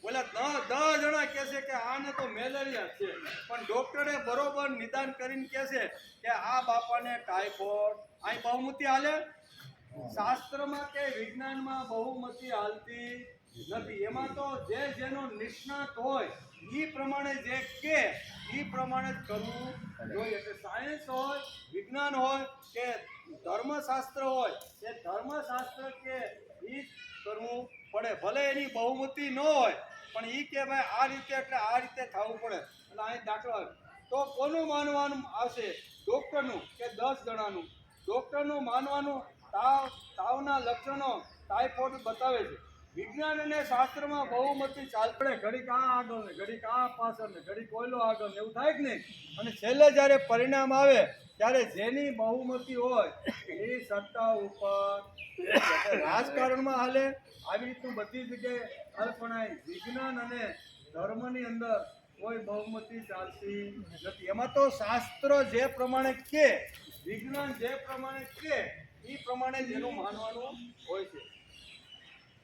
બોલે 10 જણા કહે છે કે આને તો મેલેરિયા છે, પણ ડૉક્ટરે બરોબર નિદાન કરીને કહે છે કે આ બાપાને ટાઇફોઇડ. અહીં બહુમતી હાલે? શાસ્ત્રમાં કે વિજ્ઞાનમાં બહુમતી હાલતી નથી. એમાં તો જેનો નિષ્ણાત હોય એ પ્રમાણે જે કે એ પ્રમાણે જ કરવું જોઈએ. એટલે સાયન્સ હોય, વિજ્ઞાન હોય કે ધર્મશાસ્ત્ર હોય, એ ધર્મશાસ્ત્ર કે એ કરવું પડે. ભલે એની બહુમતી ન હોય પણ એ કે ભાઈ આ રીતે એટલે આ રીતે થવું પડે. એટલે અહીં દાખલો તો કોનું માનવાનું આવશે? ડૉક્ટરનું કે 10 જણાનું? ડૉક્ટરનું માનવાનું તાવના લક્ષણો ટાઇફોઇડ બતાવે છે. વિજ્ઞાન અને શાસ્ત્રમાં બહુમતી ચાલતી ઘડીક આ આગળ ને ઘડીક આ પાછળ ને ઘડીક કોયલો આગળ ને એવું થાય જ નહીં. અને છેલ્લે જ્યારે પરિણામ આવે ત્યારે જેની બહુમતી હોય એ સત્તા ઉપર. રાજકારણમાં હાલે આવી રીતનું બધી જગ્યાએ હાલ, પણ વિજ્ઞાન અને ધર્મની અંદર કોઈ બહુમતી ચાલતી નથી. એમાં તો શાસ્ત્ર જે પ્રમાણે કે, વિજ્ઞાન જે પ્રમાણે કે એ પ્રમાણે જ એનું માનવાનું હોય છે.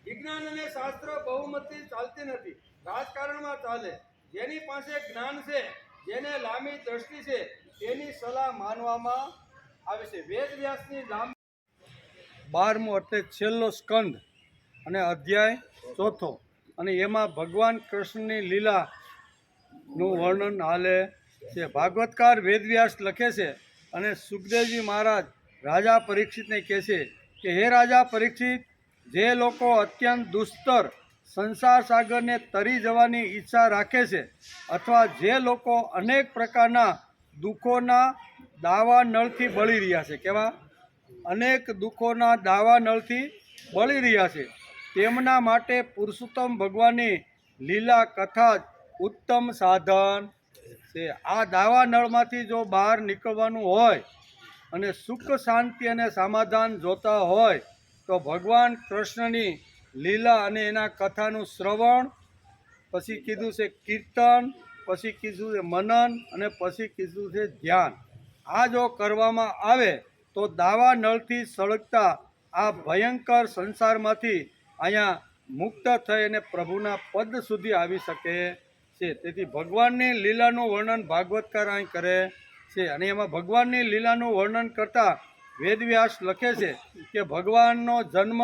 વિજ્ઞાન અને શાસ્ત્ર બહુમતી ચાલતી નથી. રાજકારણમાં ચાલે. જેની પાસે જ્ઞાન છે, જેને લાંબી દ્રષ્ટિ છે તેની સલાહ માનવામાં આવે છે. વેદ વ્યાસની 12મો એટલે છેલ્લો સ્કંદ અને અધ્યાય 4, અને એમાં ભગવાન કૃષ્ણની લીલાનું વર્ણન હાલે છે. ભાગવતકાર વેદવ્યાસ લખે છે અને સુખદેવજી મહારાજ રાજા પરીક્ષિતને કહે છે કે હે રાજા પરીક્ષિત, જે લોકો અત્યંત દુસ્તર સંસાર સાગરને તરી જવાની ઈચ્છા રાખે છે અથવા જે લોકો અનેક પ્રકારના દુઃખોના દાવા નળથી બળી રહ્યા છે, કેવા અનેક દુઃખોના દાવા નળથી બળી રહ્યા છે, તેમના માટે પુરુષોત્તમ ભગવાનની લીલા કથા જ ઉત્તમ સાધન છે. આ દાવા નળમાંથી જો બહાર નીકળવાનું હોય અને સુખ શાંતિ અને સમાધાન જોતા હોય તો ભગવાન કૃષ્ણની લીલા અને એના કથાનું શ્રવણ, પછી કીધું છે કીર્તન, પછી કીધું છે મનન અને પછી કીધું છે ધ્યાન. આ જો કરવામાં આવે તો દાવા નળથી સળગતા આ ભયંકર સંસારમાંથી અહીંયા મુક્ત થઈ અને પ્રભુના પદ સુધી આવી શકે છે. તેથી ભગવાનની લીલાનું વર્ણન ભાગવતકાર અહીં કરે છે અને એમાં ભગવાનની લીલાનું વર્ણન કરતાં વેદવ્યાસ લખે છે કે ભગવાનનો જન્મ,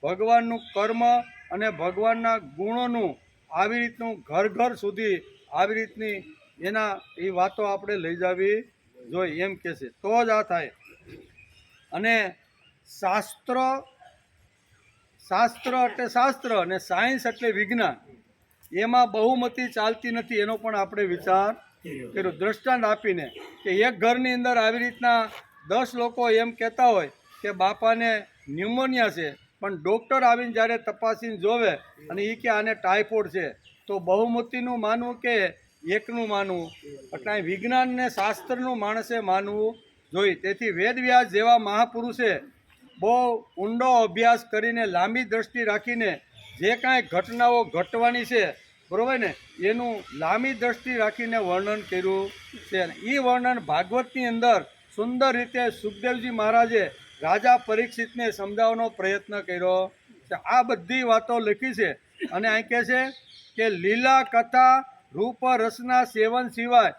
ભગવાનનું કર્મ અને ભગવાનના ગુણોનું આવી રીતનું ઘર ઘર સુધી આવી રીતની એના એ વાતો આપણે લઈ જવી જોઈએ એમ કહે છે, તો જ આ થાય. અને શાસ્ત્ર એટલે શાસ્ત્ર અને સાયન્સ એટલે વિજ્ઞાન, એમાં બહુમતી ચાલતી નથી એનો પણ આપણે વિચાર કર્યો. દ્રષ્ટાંત આપીને કે એક ઘરની અંદર આવી રીતના 10 લોકો એમ કહેતા હોય કે બાપાને ન્યુમોનિયા છે, પણ ડૉક્ટર આવીને જ્યારે તપાસીને જોવે અને એ કે આને ટાઇફોઇડ છે, તો બહુમતીનું માનવું કે એકનું માનવું? એટલે વિજ્ઞાન ને શાસ્ત્રનું માણસે માનવું જોઈએ. તેથી વેદવ્યાસ જેવા મહાપુરુષે બહુ ઊંડો અભ્યાસ કરીને લાંબી દ્રષ્ટિ રાખીને જે કાંઈ ઘટનાઓ ઘટવાની છે, બરાબર ને, એનું લાંબી દ્રષ્ટિ રાખીને વર્ણન કર્યું છે. અને એ વર્ણન ભાગવતની અંદર સુંદર રીતે સુખદેવજી મહારાજે રાજા પરીક્ષિતને સમજાવવાનો પ્રયત્ન કર્યો છે. આ બધી વાતો લખી છે અને અહીં કહે છે કે લીલા કથા રૂપ રસના સેવન સિવાય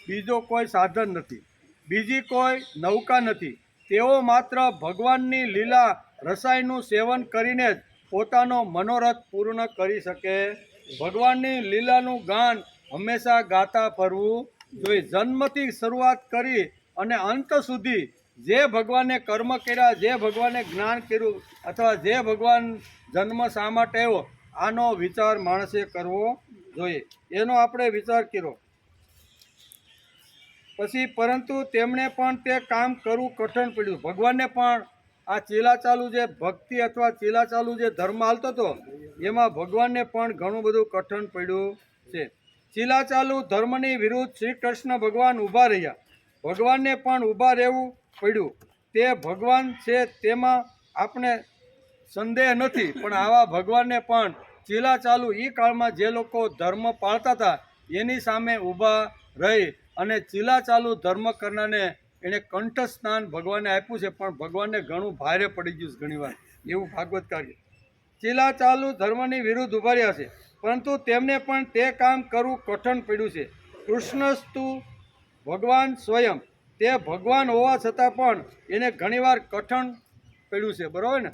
બીજો કોઈ સાધન નથી, બીજી કોઈ નૌકા નથી. તેઓ માત્ર ભગવાનની લીલા રસાયનું સેવન કરીને જ પોતાનો મનોરથ પૂર્ણ કરી શકે. ભગવાનની લીલાનું ગાન હંમેશા ગાતા ફરવું જોઈએ. જન્મથી શરૂઆત કરી અને અંત સુધી જે ભગવાને કર્મ કર્યા, જે ભગવાને જ્ઞાન કર્યું અથવા જે ભગવાન જન્મ શા માટે આવ્યો, આનો વિચાર માણસે કરવો જોઈએ. એનો આપણે વિચાર કર્યો પછી, પરંતુ તેમણે પણ તે કામ કરવું કઠણ પડ્યું. ભગવાનને પણ આ ચીલાચાલુ જે ભક્તિ અથવા ચીલાચાલુ જે ધર્મ હાલતો હતો એમાં ભગવાનને પણ ઘણું બધું કઠણ પડ્યું છે. ચીલાચાલુ ધર્મની વિરુદ્ધ શ્રી કૃષ્ણ ભગવાન ઊભા રહ્યા. ભગવાનને પણ ઊભા રહેવું પડ્યું. તે ભગવાન છે તેમાં આપણે સંદેહ નથી, પણ આવા ભગવાનને પણ ચીલાચાલુ એ કાળમાં જે લોકો ધર્મ પાળતા હતા એની સામે ઊભા રહી અને ચીલાચાલુ ધર્મ કરનારને એણે કંઠ સ્નાન ભગવાને આપ્યું છે, પણ ભગવાનને ઘણું ભારે પડી ગયું છે ઘણીવાર, એવું ભાગવત કાર્ય. ચીલાચાલુ ધર્મની વિરુદ્ધ ઊભા રહ્યા છે, પરંતુ તેમને પણ તે કામ કરવું કઠણ પડ્યું છે. કૃષ્ણસ્તુ ભગવાન સ્વયં, તે ભગવાન હોવા છતાં પણ એને ઘણીવાર કઠણ પડ્યું છે, બરાબર ને.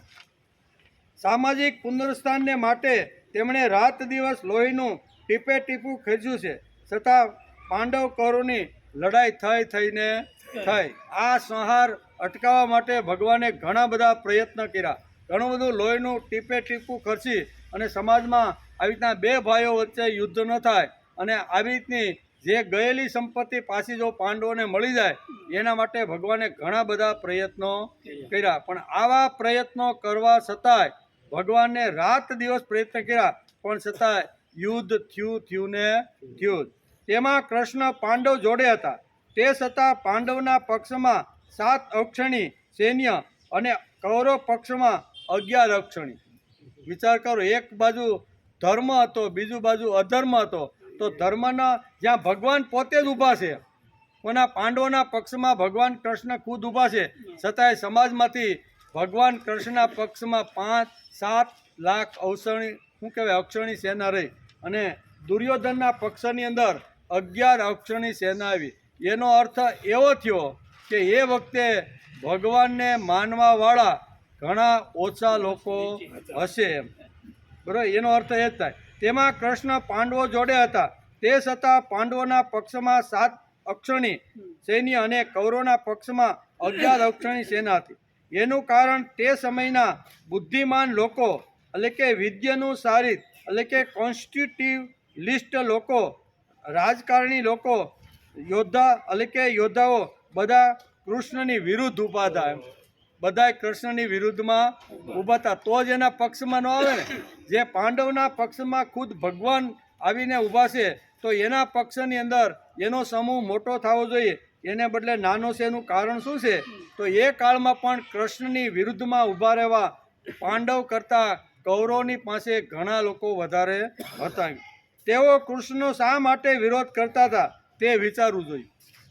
સામાજિક પુનરુત્થાનને માટે તેમણે રાત દિવસ લોહીનું ટીપે ટીપું ખેંચ્યું છે, છતાં પાંડવ કૌરવની લડાઈ થઈને થઈ. આ સંહાર અટકાવવા માટે ભગવાને ઘણા બધા પ્રયત્ન કર્યા, ઘણું બધું લોહીનું ટીપે ટીપું ખર્ચી અને સમાજમાં આવી રીતના બે ભાઈઓ વચ્ચે યુદ્ધ ન થાય અને આવી રીતની જે ગયેલી સંપત્તિ પાછી જો પાંડવોને મળી જાય એના માટે ભગવાને ઘણા બધા પ્રયત્નો કર્યા. પણ આવા પ્રયત્નો કરવા છતાંય ભગવાનને રાત દિવસ પ્રયત્ન કર્યા, પણ છતાંય યુદ્ધ થયું ને થયું. તેમાં કૃષ્ણ પાંડવ જોડે હતા, તે છતાં પાંડવના પક્ષમાં 7 અક્ષણી સૈન્ય અને કૌરવ પક્ષમાં 11 અક્ષણી. વિચાર કરો, એક બાજુ ધર્મ હતો, બીજું બાજુ અધર્મ હતો. તો ધર્મના જ્યાં ભગવાન પોતે જ ઊભા છે, કોના પાંડવોના પક્ષમાં ભગવાન કૃષ્ણ ખુદ ઊભા છે, છતાંય સમાજમાંથી ભગવાન કૃષ્ણના પક્ષમાં 5-7 લાખ અક્ષણી સેના રહી અને દુર્યોધનના પક્ષની અંદર 11 અક્ષણી સેના આવી. એનો અર્થ એવો થયો કે એ વખતે ભગવાનને માનવાવાળા ઘણા ઓછા લોકો હશે એમ, બરાબર. એનો અર્થ એ જ થાય. તેમાં કૃષ્ણ પાંડવો જોડે હતા, તે છતાં પાંડવોના પક્ષમાં 7 અક્ષણી સૈન્ય અને કૌરવના પક્ષમાં 11 અક્ષણી સેના હતી. એનું કારણ તે સમયના બુદ્ધિમાન લોકો એટલે કે વિદ્યાનું સારિત એટલે કે કોન્સ્ટિટ્યુલિસ્ટ લોકો, રાજકારણી લોકો, યોદ્ધા એટલે કે યોદ્ધાઓ બધા કૃષ્ણની વિરુદ્ધ ઊભા હતા. એમ બધા કૃષ્ણની વિરુદ્ધમાં ઊભા હતા, તો જ એના પક્ષમાં ન આવે ને. જે પાંડવના પક્ષમાં ખુદ ભગવાન આવીને ઊભા છે તો એના પક્ષની અંદર એનો સમૂહ મોટો થવો જોઈએ, એને બદલે નાનો છે. એનું કારણ શું છે? તો એ કાળમાં પણ કૃષ્ણની વિરુદ્ધમાં ઊભા રહેવા પાંડવ કરતાં કૌરવની પાસે ઘણા લોકો વધારે હતા. તેઓ કૃષ્ણનો શા માટે વિરોધ કરતા હતા તે વિચારવું જોઈએ.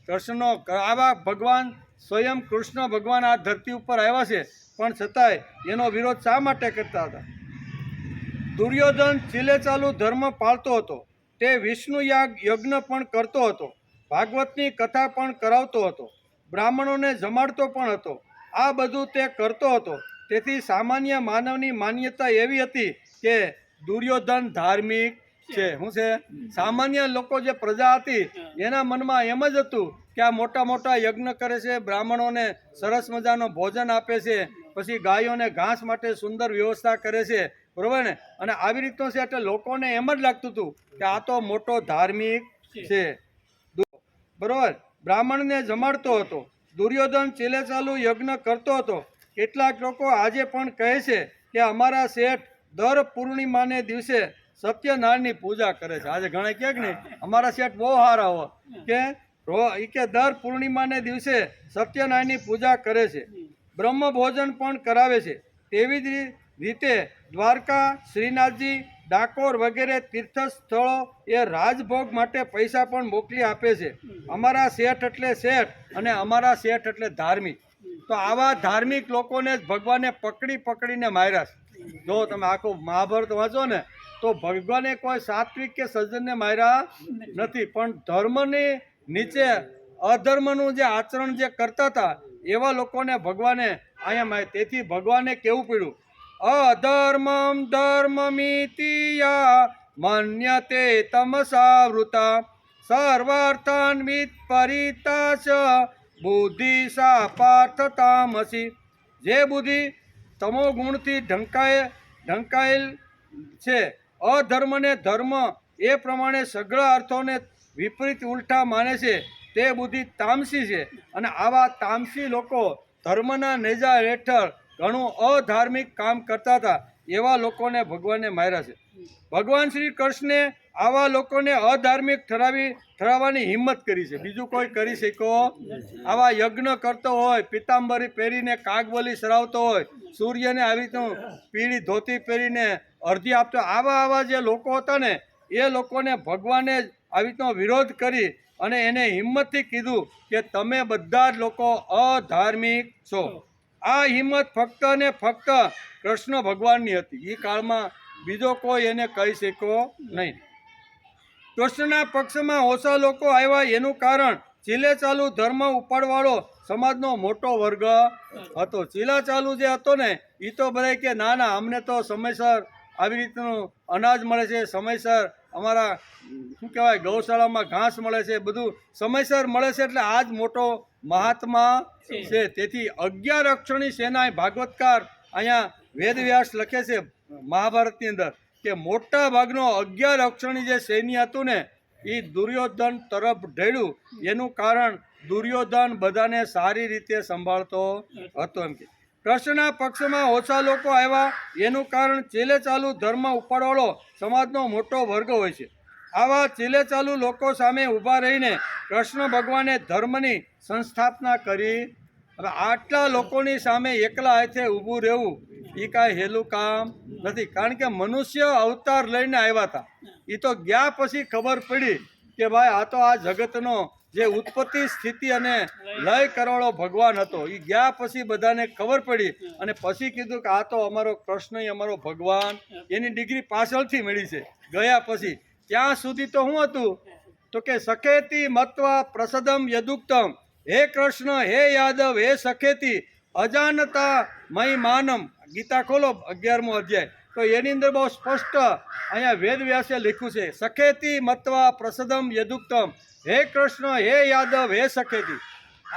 કૃષ્ણનો આવા ભગવાન સ્વયં કૃષ્ણ ભગવાન આ ધરતી ઉપર આવ્યા છે, પણ છતાંય એનો વિરોધ શા માટે કરતા હતા? દુર્યોધન ચીલે ચાલુ ધર્મ પાળતો હતો, તે વિષ્ણુ યજ્ઞ પણ કરતો હતો, ભાગવતની કથા પણ કરાવતો હતો, બ્રાહ્મણોને જમાડતો પણ હતો. આ બધું તે કરતો હતો. તેથી સામાન્ય માનવની માન્યતા એવી હતી કે દુર્યોધન ધાર્મિક છે. શું છે? સામાન્ય લોકો જે પ્રજા હતી એના મનમાં એમ જ હતું કે આ મોટા મોટા યજ્ઞ કરે છે, બ્રાહ્મણોને સરસ મજાનો ભોજન આપે છે, પછી ગાયોને ઘાસ માટે સુંદર વ્યવસ્થા કરે છે, બરોબર ને? અને આવી રીતનું છે એટલે લોકોને એમ જ લાગતું હતું કે આ તો મોટો ધાર્મિક છે, બરોબર. બ્રાહ્મણને જમાડતો હતો, દુર્યોધન ચીલે ચાલુ યજ્ઞ કરતો હતો. કેટલાક લોકો આજે પણ કહે છે કે અમારા શેઠ દર પૂર્ણિમાને દિવસે સત્યનારાયણની પૂજા કરે છે. આજે ઘણા કહે કે નહીં અમારા શેઠ બહુ સારા હો કે દર પૂર્ણિમાને દિવસે સત્યનારાયણની પૂજા કરે છે, બ્રહ્મ ભોજન પણ કરાવે છે. તેવી જ રીતે દ્વારકા, શ્રીનાથજી, ડાકોર વગેરે તીર્થ સ્થળો એ રાજભોગ માટે પૈસા પણ મોકલી આપે છે. અમારા શેઠ એટલે શેઠ અને અમારા શેઠ એટલે ધાર્મિક. તો આવા ધાર્મિક લોકોને જ ભગવાને પકડીને માર્યા છે. જો તમે આખું મહાભારત વાંચો ને તો ભગવાને કોઈ સાત્વિક કે સજ્જનને માર્યા નથી, પણ ધર્મની નીચે અધર્મનું જે આચરણ જે કરતા હતા એવા લોકોને ભગવાને અહીંયા માર્યા. તેથી ભગવાને કેવું પડ્યું, અધર્મમ ધર્મમિતિયા મન્યતે તમસાવૃતા સર્વાર્થાન વિપરીતાચ બુદ્ધિ સા પાર્થ તામસી. જે બુદ્ધિ તમો ગુણથી ઢંકાયેલ છે, અધર્મને ધર્મ એ પ્રમાણે સઘળા અર્થોને વિપરીત ઉલટા માને છે, તે બુદ્ધિ તામસી છે. અને આવા તામસી લોકો ધર્મના નેજા હેઠળ ઘણું અધાર્મિક કામ કરતા હતા. એવા લોકોને ભગવાને માર્યા છે. ભગવાન શ્રી કૃષ્ણે આવા લોકોને અધાર્મિક ઠરાવવાની હિંમત કરી છે, બીજું કોઈ કરી શક્યો. આવા યજ્ઞ કરતો હોય, પિતાંબરી પહેરીને કાગબલી સરાવતો હોય, સૂર્યને આવી રીતનું પીળી ધોતી પહેરીને અર્ધી આપતો, આવા જે લોકો હતા ને એ લોકોને ભગવાને જ આવી રીતનો વિરોધ કરી અને એને હિંમતથી કીધું કે તમે બધા જ લોકો અધાર્મિક છો. આ હિંમત ફક્ત ને ફક્ત કૃષ્ણ ભગવાનની હતી. એ કાળમાં બીજો કોઈ એને કહી શક્યો નહીં. કૃષ્ણના પક્ષમાં ઓછા લોકો આવ્યા એનું કારણ ચીલે ચાલુ ધર્મ ઉપાડવાળો સમાજનો મોટો વર્ગ હતો. ચીલા ચાલુ જે હતો ને એ તો બધા કે ના ના અમને તો સમયસર આવી રીતનું અનાજ મળે છે, સમયસર અમારા શું કહેવાય ગૌશાળામાં ઘાસ મળે છે, બધું સમયસર મળે છે, એટલે આ જ મોટો મહાત્મા છે. તેથી 11 અક્ષરની સેના ભાગવતકાર અહીંયા વેદવ્યાસ લખે છે મહાભારતની અંદર કે મોટા ભાગનો 11 અક્ષરની જે સૈન્ય હતું ને એ દુર્યોધન તરફ ઢળ્યું. એનું કારણ દુર્યોધન બધાને સારી રીતે સંભાળતો હતો. એમ કે કૃષ્ણના પક્ષમાં ઓછા લોકો આવ્યા એનું કારણ ચીલે ચાલુ ધર્મ ઉપાડવાળો સમાજનો મોટો વર્ગ હોય છે. આવા ચીલે ચાલુ લોકો સામે ઊભા રહીને કૃષ્ણ ભગવાને ધર્મની સંસ્થાપના કરી. હવે આટલા લોકોની સામે એકલા હાથે ઊભું રહેવું એ કાંઈ હેલું કામ નથી, કારણ કે મનુષ્ય અવતાર લઈને આવ્યા હતા. એ તો ગયા પછી ખબર પડી કે ભાઈ આ તો આ જગતનો જે ઉત્પત્તિ સ્થિતિ અને લય કરવાળો ભગવાન હતો. એ ગયા પછી બધાને ખબર પડી અને પછી કીધું કે આ તો અમારો કૃષ્ણ અમારો ભગવાન. એની ડિગ્રી પાછળથી મળી છે, ગયા પછી. ત્યાં સુધી તો શું હતું તો કે સખેતી મત્વા પ્રસદમ યદુક્તમ, હે કૃષ્ણ હે યાદવ હે સખેતી અજાનતા મય માનમ. ગીતા ખોલો 11મો અધ્યાય તો એની અંદર બહુ સ્પષ્ટ અહીંયા વેદવ્યાસે લખ્યું છે, સખેતી મત્વા પ્રસદમ યદુક્તમ, હે કૃષ્ણ હે યાદવ હે સખેતી.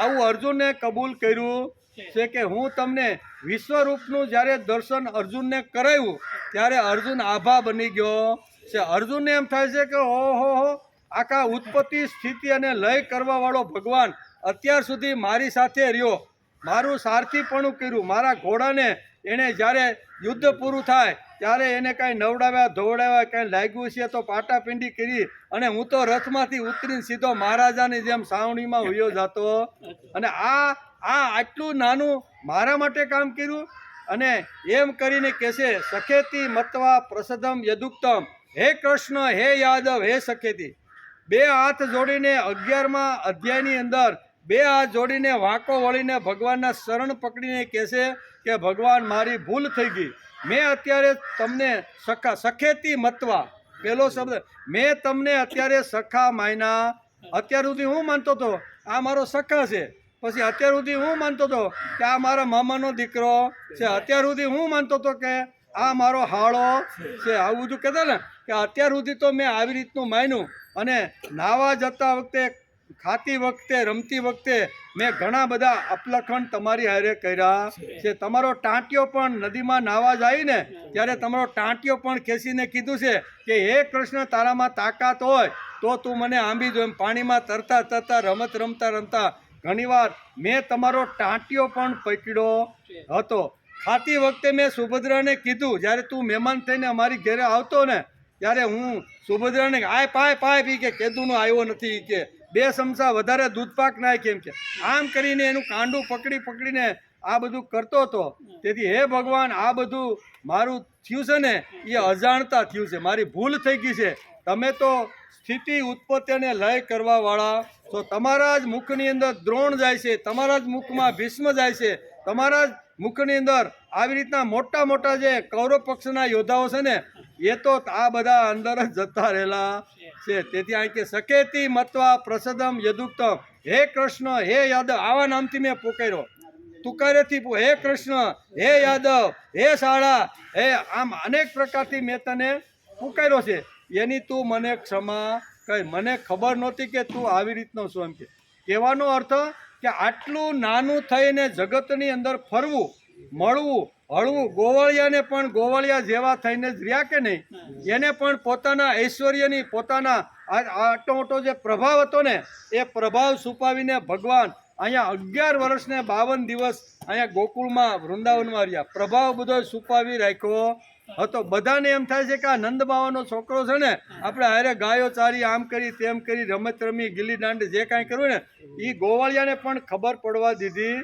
આવું અર્જુનને કબૂલ કર્યું છે કે હું તમને વિશ્વરૂપનું જ્યારે દર્શન અર્જુનને કરાવ્યું ત્યારે અર્જુન આભા બની ગયો છે. અર્જુનને એમ થાય છે કે ઓહો આખા ઉત્પત્તિ સ્થિતિ અને લય કરવાવાળો ભગવાન અત્યાર સુધી મારી સાથે રહ્યો, મારું સારથીપણું કર્યું, મારા ઘોડાને એણે જ્યારે યુદ્ધ પૂરું થાય ત્યારે એને કાંઈ નવડાવ્યા ધોવડાવ્યા કાંઈ લાગ્યું છે તો પાટાપિંડી કરી અને હું તો રથમાંથી ઉતરીને સીધો મહારાજાની જેમ સાવણીમાં હુયો જતો. અને આ આટલું નાનું મારા માટે કામ કર્યું. અને એમ કરીને કહેશે સખેતી મત્વા પ્રસદમ યદુક્તમ, હે કૃષ્ણ હે યાદવ હે સખેતી. 2 હાથ જોડીને 11મા અધ્યાયની અંદર 2 હાથ જોડીને વાંકો વળીને ભગવાનના શરણ પકડીને કહેશે કે ભગવાન મારી ભૂલ થઈ ગઈ. મેં અત્યારે તમને સખેતી મત્વા, પહેલો શબ્દ, મેં તમને અત્યારે સખા માયના. અત્યાર સુધી હું માનતો હતો આ મારો સખા છે, પછી અત્યાર સુધી હું માનતો હતો કે આ મારા મામાનો દીકરો છે, અત્યાર સુધી હું માનતો હતો કે આ મારો હાળો છે. આવું બધું કહેતા ને કે અત્યાર સુધી તો મેં આવી રીતનું માન્યું. અને નાવા જતા વખતે, ખાતી વખતે, રમતી વખતે મેં ઘણા બધા અપલખણ તમારી હારે કર્યા છે. તમારો ટાંટિયો પણ નદીમાં નાવા જાય ને ત્યારે તમારો ટાંટિયો પણ ખેંચીને કીધું છે કે હે કૃષ્ણ તારામાં તાકાત હોય તો તું મને આંબી દો. એમ પાણીમાં તરતા તરતા રમતા રમતા ઘણીવાર મેં તમારો ટાંટિયો પણ પકડ્યો હતો. ખાતી વખતે મેં સુભદ્રાને કીધું, જ્યારે તું મહેમાન થઈને અમારી ઘરે આવતો ને ત્યારે હું સુભદ્રાને આય પાય પી કે કેદુનો આવ્યો નથી કે 2 ચમચા વધારે દૂધ પાક નાય કેમ કે આમ કરીને એનું કાંડું પકડીને આ બધું કરતો હતો. તેથી હે ભગવાન, આ બધું મારું થયું છે ને એ અજાણતા થયું છે, મારી ભૂલ થઈ ગઈ છે. તમે તો સ્થિતિ ઉત્પત્તિ અને લય કરવાવાળા છો. તમારા જ મુખની અંદર દ્રોણ જાય છે, તમારા જ મુખમાં ભીષ્મ જાય છે, તમારા જ મુખની અંદર આવી રીતના મોટા મોટા જે કૌરવ પક્ષના યોદ્ધાઓ છે ને એ તો આ બધા અંદર જ જતા રહેલા છે. તેથી અહીં કે સકેતી મત્વા પ્રસદમ યદુક્તમ, હે કૃષ્ણ હે યાદવ, આવા નામથી મેં પુકાર્યો. તુકારેથી હે કૃષ્ણ હે યાદવ હે શાળા, હે આમ અનેક પ્રકારથી મેં તને પુકાર્યો છે. એની તું મને ક્ષમા કર. મને ખબર નહોતી કે તું આવી રીતનો છો. એમ કે કહેવાનો અર્થ કે આટલું નાનું થઈને જગતની અંદર ફરવું, મળવું, હળવું. ગોવાળિયાને પણ ગોવાળિયા જેવા થઈને જ રહ્યા કે નહીં, એને પણ પોતાના ઐશ્વર્યની, પોતાના આટલો મોટો જે પ્રભાવ હતો ને એ પ્રભાવ છુપાવીને ભગવાન અહીંયા 11 વર્ષને 52 દિવસ અહીંયા ગોકુળમાં વૃંદાવનમાં રહ્યા. પ્રભાવ બધો છુપાવી રાખ્યો હતો. બધાને એમ થાય છે કે આ નંદ બાવાનો છોકરો છે ને, આપણે હારે ગાયો ચારી, આમ કરી તેમ કરી, રમત રમી, ગીલી દાંડી, જે કાંઈ કરવું ને એ ગોવાળિયાને પણ ખબર પડવા દીધી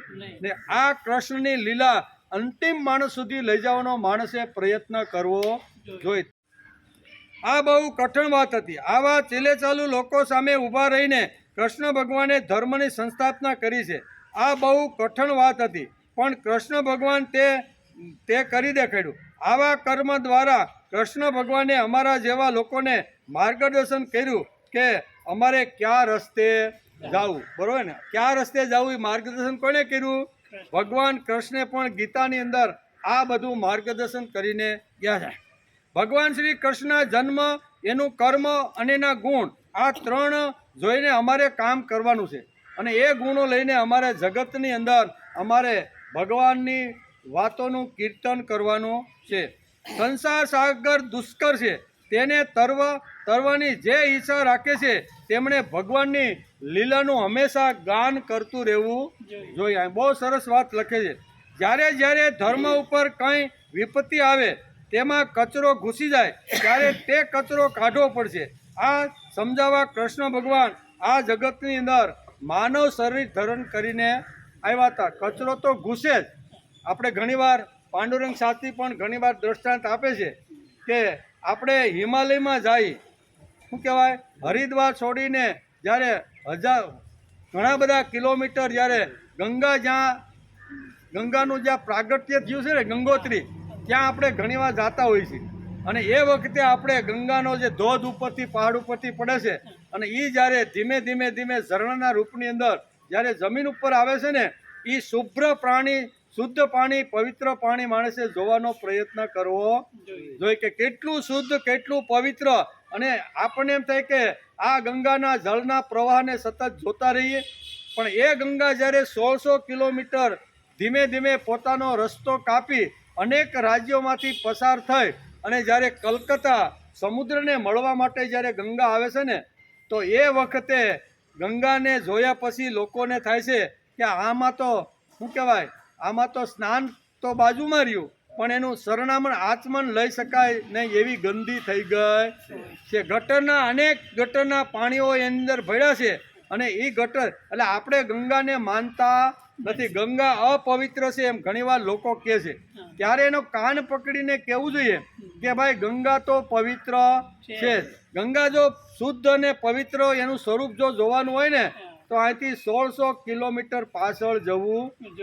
ને. આ કૃષ્ણની લીલા અંતિમ માણસ સુધી લઈ જવાનો માણસે પ્રયત્ન કરવો જોઈએ. આ બહુ કઠણ વાત હતી. આવા ચીલે ચાલુ લોકો સામે ઊભા રહીને કૃષ્ણ ભગવાને ધર્મની સંસ્થાપના કરી છે. આ બહુ કઠણ વાત હતી, પણ કૃષ્ણ ભગવાન તે કરી દેખાડ્યું. આવા કર્મ દ્વારા કૃષ્ણ ભગવાને અમારા જેવા લોકોને માર્ગદર્શન કર્યું કે અમારે કયા રસ્તે જવું. બરોબર ને? કયા રસ્તે જવું એ માર્ગદર્શન કોને કર્યું? ભગવાન કૃષ્ણે પણ ગીતાની અંદર આ બધું માર્ગદર્શન કરીને ગયા છે. ભગવાન શ્રી કૃષ્ણના જન્મ, એનું કર્મ અને એના ગુણ, આ 3 જોઈને અમારે કામ કરવાનું છે. અને એ ગુણો લઈને અમારે જગતની અંદર અમારે ભગવાનની વાતોનું કીર્તન કરવાનું છે. સંસાર સાગર દુષ્કર છે, તેને તરવાની જે ઈચ્છા રાખે છે તેમણે ભગવાનની લીલાનું હંમેશા ગાન કરતું રહેવું જોઈએ. બહુ સરસ વાત લખે છે. જ્યારે ધર્મ ઉપર કંઈ વિપત્તિ આવે, તેમાં કચરો ઘૂસી જાય ત્યારે તે કચરો કાઢવો પડશે. આ સમજાવવા કૃષ્ણ ભગવાન આ જગતની અંદર માનવ શરીર ધારણ કરીને આવ્યા હતા. કચરો તો ઘૂસે જ. આપણે ઘણીવાર પાંડુરંગ શાસ્ત્રી પણ ઘણીવાર દ્રષ્ટાંત આપે છે કે આપણે હિમાલયમાં જઈએ, શું કહેવાય, હરિદ્વાર છોડીને જ્યારે ઘણા બધા કિલોમીટર, જ્યારે ગંગાનું જ્યાં પ્રાગટ્ય થયું છે ને, ગંગોત્રી, ત્યાં આપણે ઘણીવાર જતા હોઈએ છીએ. અને એ વખતે આપણે ગંગાનો જે ધોધ ઉપરથી, પહાડ ઉપરથી પડે છે અને એ જ્યારે ધીમે ધીમે ઝરણાના રૂપની અંદર જ્યારે જમીન ઉપર આવે છે ને, એ શુભ્ર પ્રાણી, શુદ્ધ પાણી, પવિત્ર પાણી માણસે જોવાનો પ્રયત્ન કરવો જોઈએ કે કેટલું શુદ્ધ, કેટલું પવિત્ર. અને આપણને એમ થાય કે આ ગંગાના જળના પ્રવાહને સતત જોતા રહીએ, પણ એ ગંગા જ્યારે 1600 કિલોમીટર ધીમે ધીમે પોતાનો રસ્તો કાપી અનેક રાજ્યોમાંથી પસાર થઈ અને જ્યારે કલકત્તા સમુદ્રને મળવા માટે જ્યારે ગંગા આવે છે ને, તો એ વખતે ગંગાને જોયા પછી લોકોને થાય છે કે આમાં તો શું કહેવાય, આમાં તો સ્નાન તો બાજુમાં રહ્યું, પણ એનું સરનામું આચમન લઈ શકાય નહીં એવી ગંદી થઈ ગઈ છે. અનેક ગટરના પાણીઓ એની અંદર ભળ્યા છે અને એ ગટર એટલે આપણે ગંગાને માનતા નથી. ગંગા અપવિત્ર છે એમ ઘણીવાર લોકો કહે છે. ત્યારે એનો કાન પકડીને કહેવું જોઈએ કે ભાઈ ગંગા તો પવિત્ર છે. ગંગા જો શુદ્ધ અને પવિત્ર એનું સ્વરૂપ જો જોવાનું હોય ને તો અહીંથી 1600 કિલોમીટર પાછળ જવું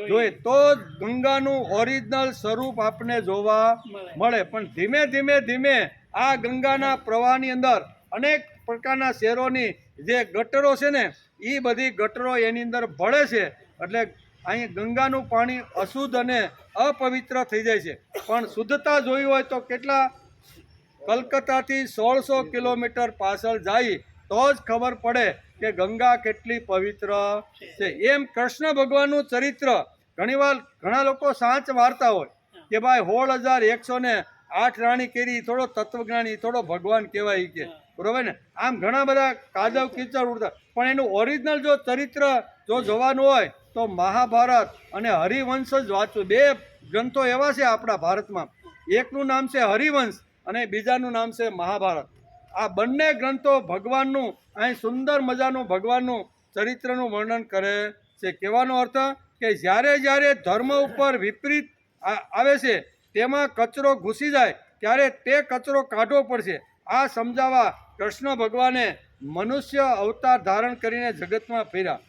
જોઈએ તો જ ગંગાનું ઓરિજિનલ સ્વરૂપ આપણને જોવા મળે. પણ ધીમે ધીમે આ ગંગાના પ્રવાહની અંદર અનેક પ્રકારના શહેરોની જે ગટરો છે ને એ બધી ગટરો એની અંદર ભળે છે એટલે અહીં ગંગાનું પાણી અશુદ્ધ અને અપવિત્ર થઈ જાય છે. પણ શુદ્ધતા જોઈ હોય તો કેટલા કલકત્તાથી 1600 કિલોમીટર પાછળ જાય તો જ ખબર પડે કે ગંગા કેટલી પવિત્ર છે. એમ કૃષ્ણ ભગવાનનું ચરિત્ર ઘણીવાર ઘણા લોકો સાચ વાર્તા હોય કે ભાઈ 16,108 રાણી કેરી થોડો તત્વજ્ઞાની થોડો ભગવાન કહેવાય કે બરોબર ને. આમ ઘણા બધા કાદવ કીચડ ઉડતા પણ એનું ઓરિજિનલ જો ચરિત્ર જો જોવાનું હોય તો મહાભારત અને હરિવંશ જ વાંચવું. બે ગ્રંથો એવા છે આપણા ભારતમાં, એકનું નામ છે હરિવંશ અને બીજાનું નામ છે મહાભારત. આ બંને ગ્રંથો ભગવાનનું અહીં સુંદર મજાનું ભગવાનનું ચરિત્રનું વર્ણન કરે છે. કહેવાનો અર્થ કે જ્યારે ધર્મ ઉપર વિપરીત આવે છે તેમાં કચરો ઘૂસી જાય ત્યારે તે કચરો કાઢવો પડશે. આ સમજાવવા કૃષ્ણ ભગવાને મનુષ્ય અવતાર ધારણ કરીને જગતમાં ફર્યા.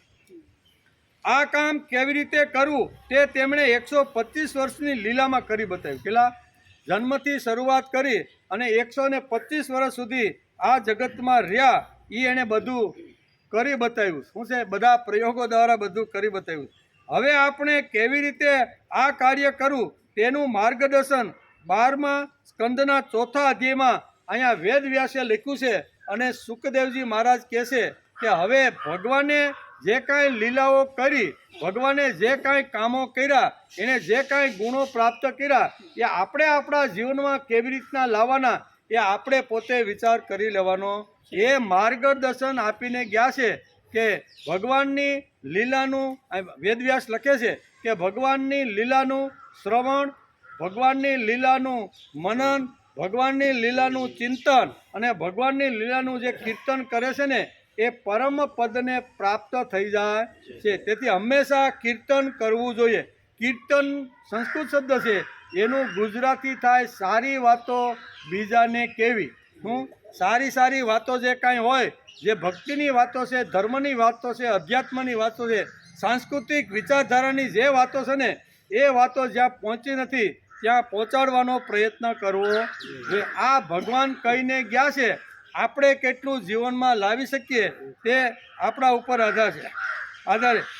આ કામ કેવી રીતે કરવું તે તેમણે 125 વર્ષની લીલામાં કરી બતાવ્યું. પેલા જન્મથી શરૂઆત કરી અને 125 વર્ષ સુધી આ જગતમાં રહ્યા એ એણે બધું કરી બતાવ્યું. શું છે? બધા પ્રયોગો દ્વારા બધું કરી બતાવ્યું. હવે આપણે કેવી રીતે આ કાર્ય કરવું તેનું માર્ગદર્શન 12મા સ્કંદના 4થા અધ્યાયમાં અહીંયા વેદ વ્યાસે લખ્યું છે. અને સુખદેવજી મહારાજ કહે છે કે હવે ભગવાને જે કાંઈ લીલાઓ કરી, ભગવાને જે કાંઈ કામો કર્યા, એને જે કાંઈ ગુણો પ્રાપ્ત કર્યા એ આપણે આપણા જીવનમાં કેવી રીતના લાવવાના એ આપણે પોતે વિચાર કરી લેવાનો. એ માર્ગદર્શન આપીને ગયા છે કે ભગવાનની લીલાનું વેદવ્યાસ લખે છે કે ભગવાનની લીલાનું શ્રવણ, ભગવાનની લીલાનું મનન, ભગવાનની લીલાનું ચિંતન અને ભગવાનની લીલાનું જે કીર્તન કરે છે ને એ પરમ પદને પ્રાપ્ત થઈ જાય છે. તેથી હંમેશા કીર્તન કરવું જોઈએ. કીર્તન સંસ્કૃત શબ્દ છે, એનું ગુજરાતી થાય સારી વાતો બીજાને કહેવી. હું સારી વાતો જે કાંઈ હોય, જે ભક્તિની વાતો છે, ધર્મની વાતો છે, અધ્યાત્મની વાતો છે, સાંસ્કૃતિક વિચારધારાની જે વાતો છે ને એ વાતો જ્યાં પહોંચી નથી ત્યાં પહોંચાડવાનો પ્રયત્ન કરવો જોઈએ. આ ભગવાન કહીને ગયા છે, આપણે કેટલું જીવનમાં લાવી શકીએ તે આપણા ઉપર આધાર છે.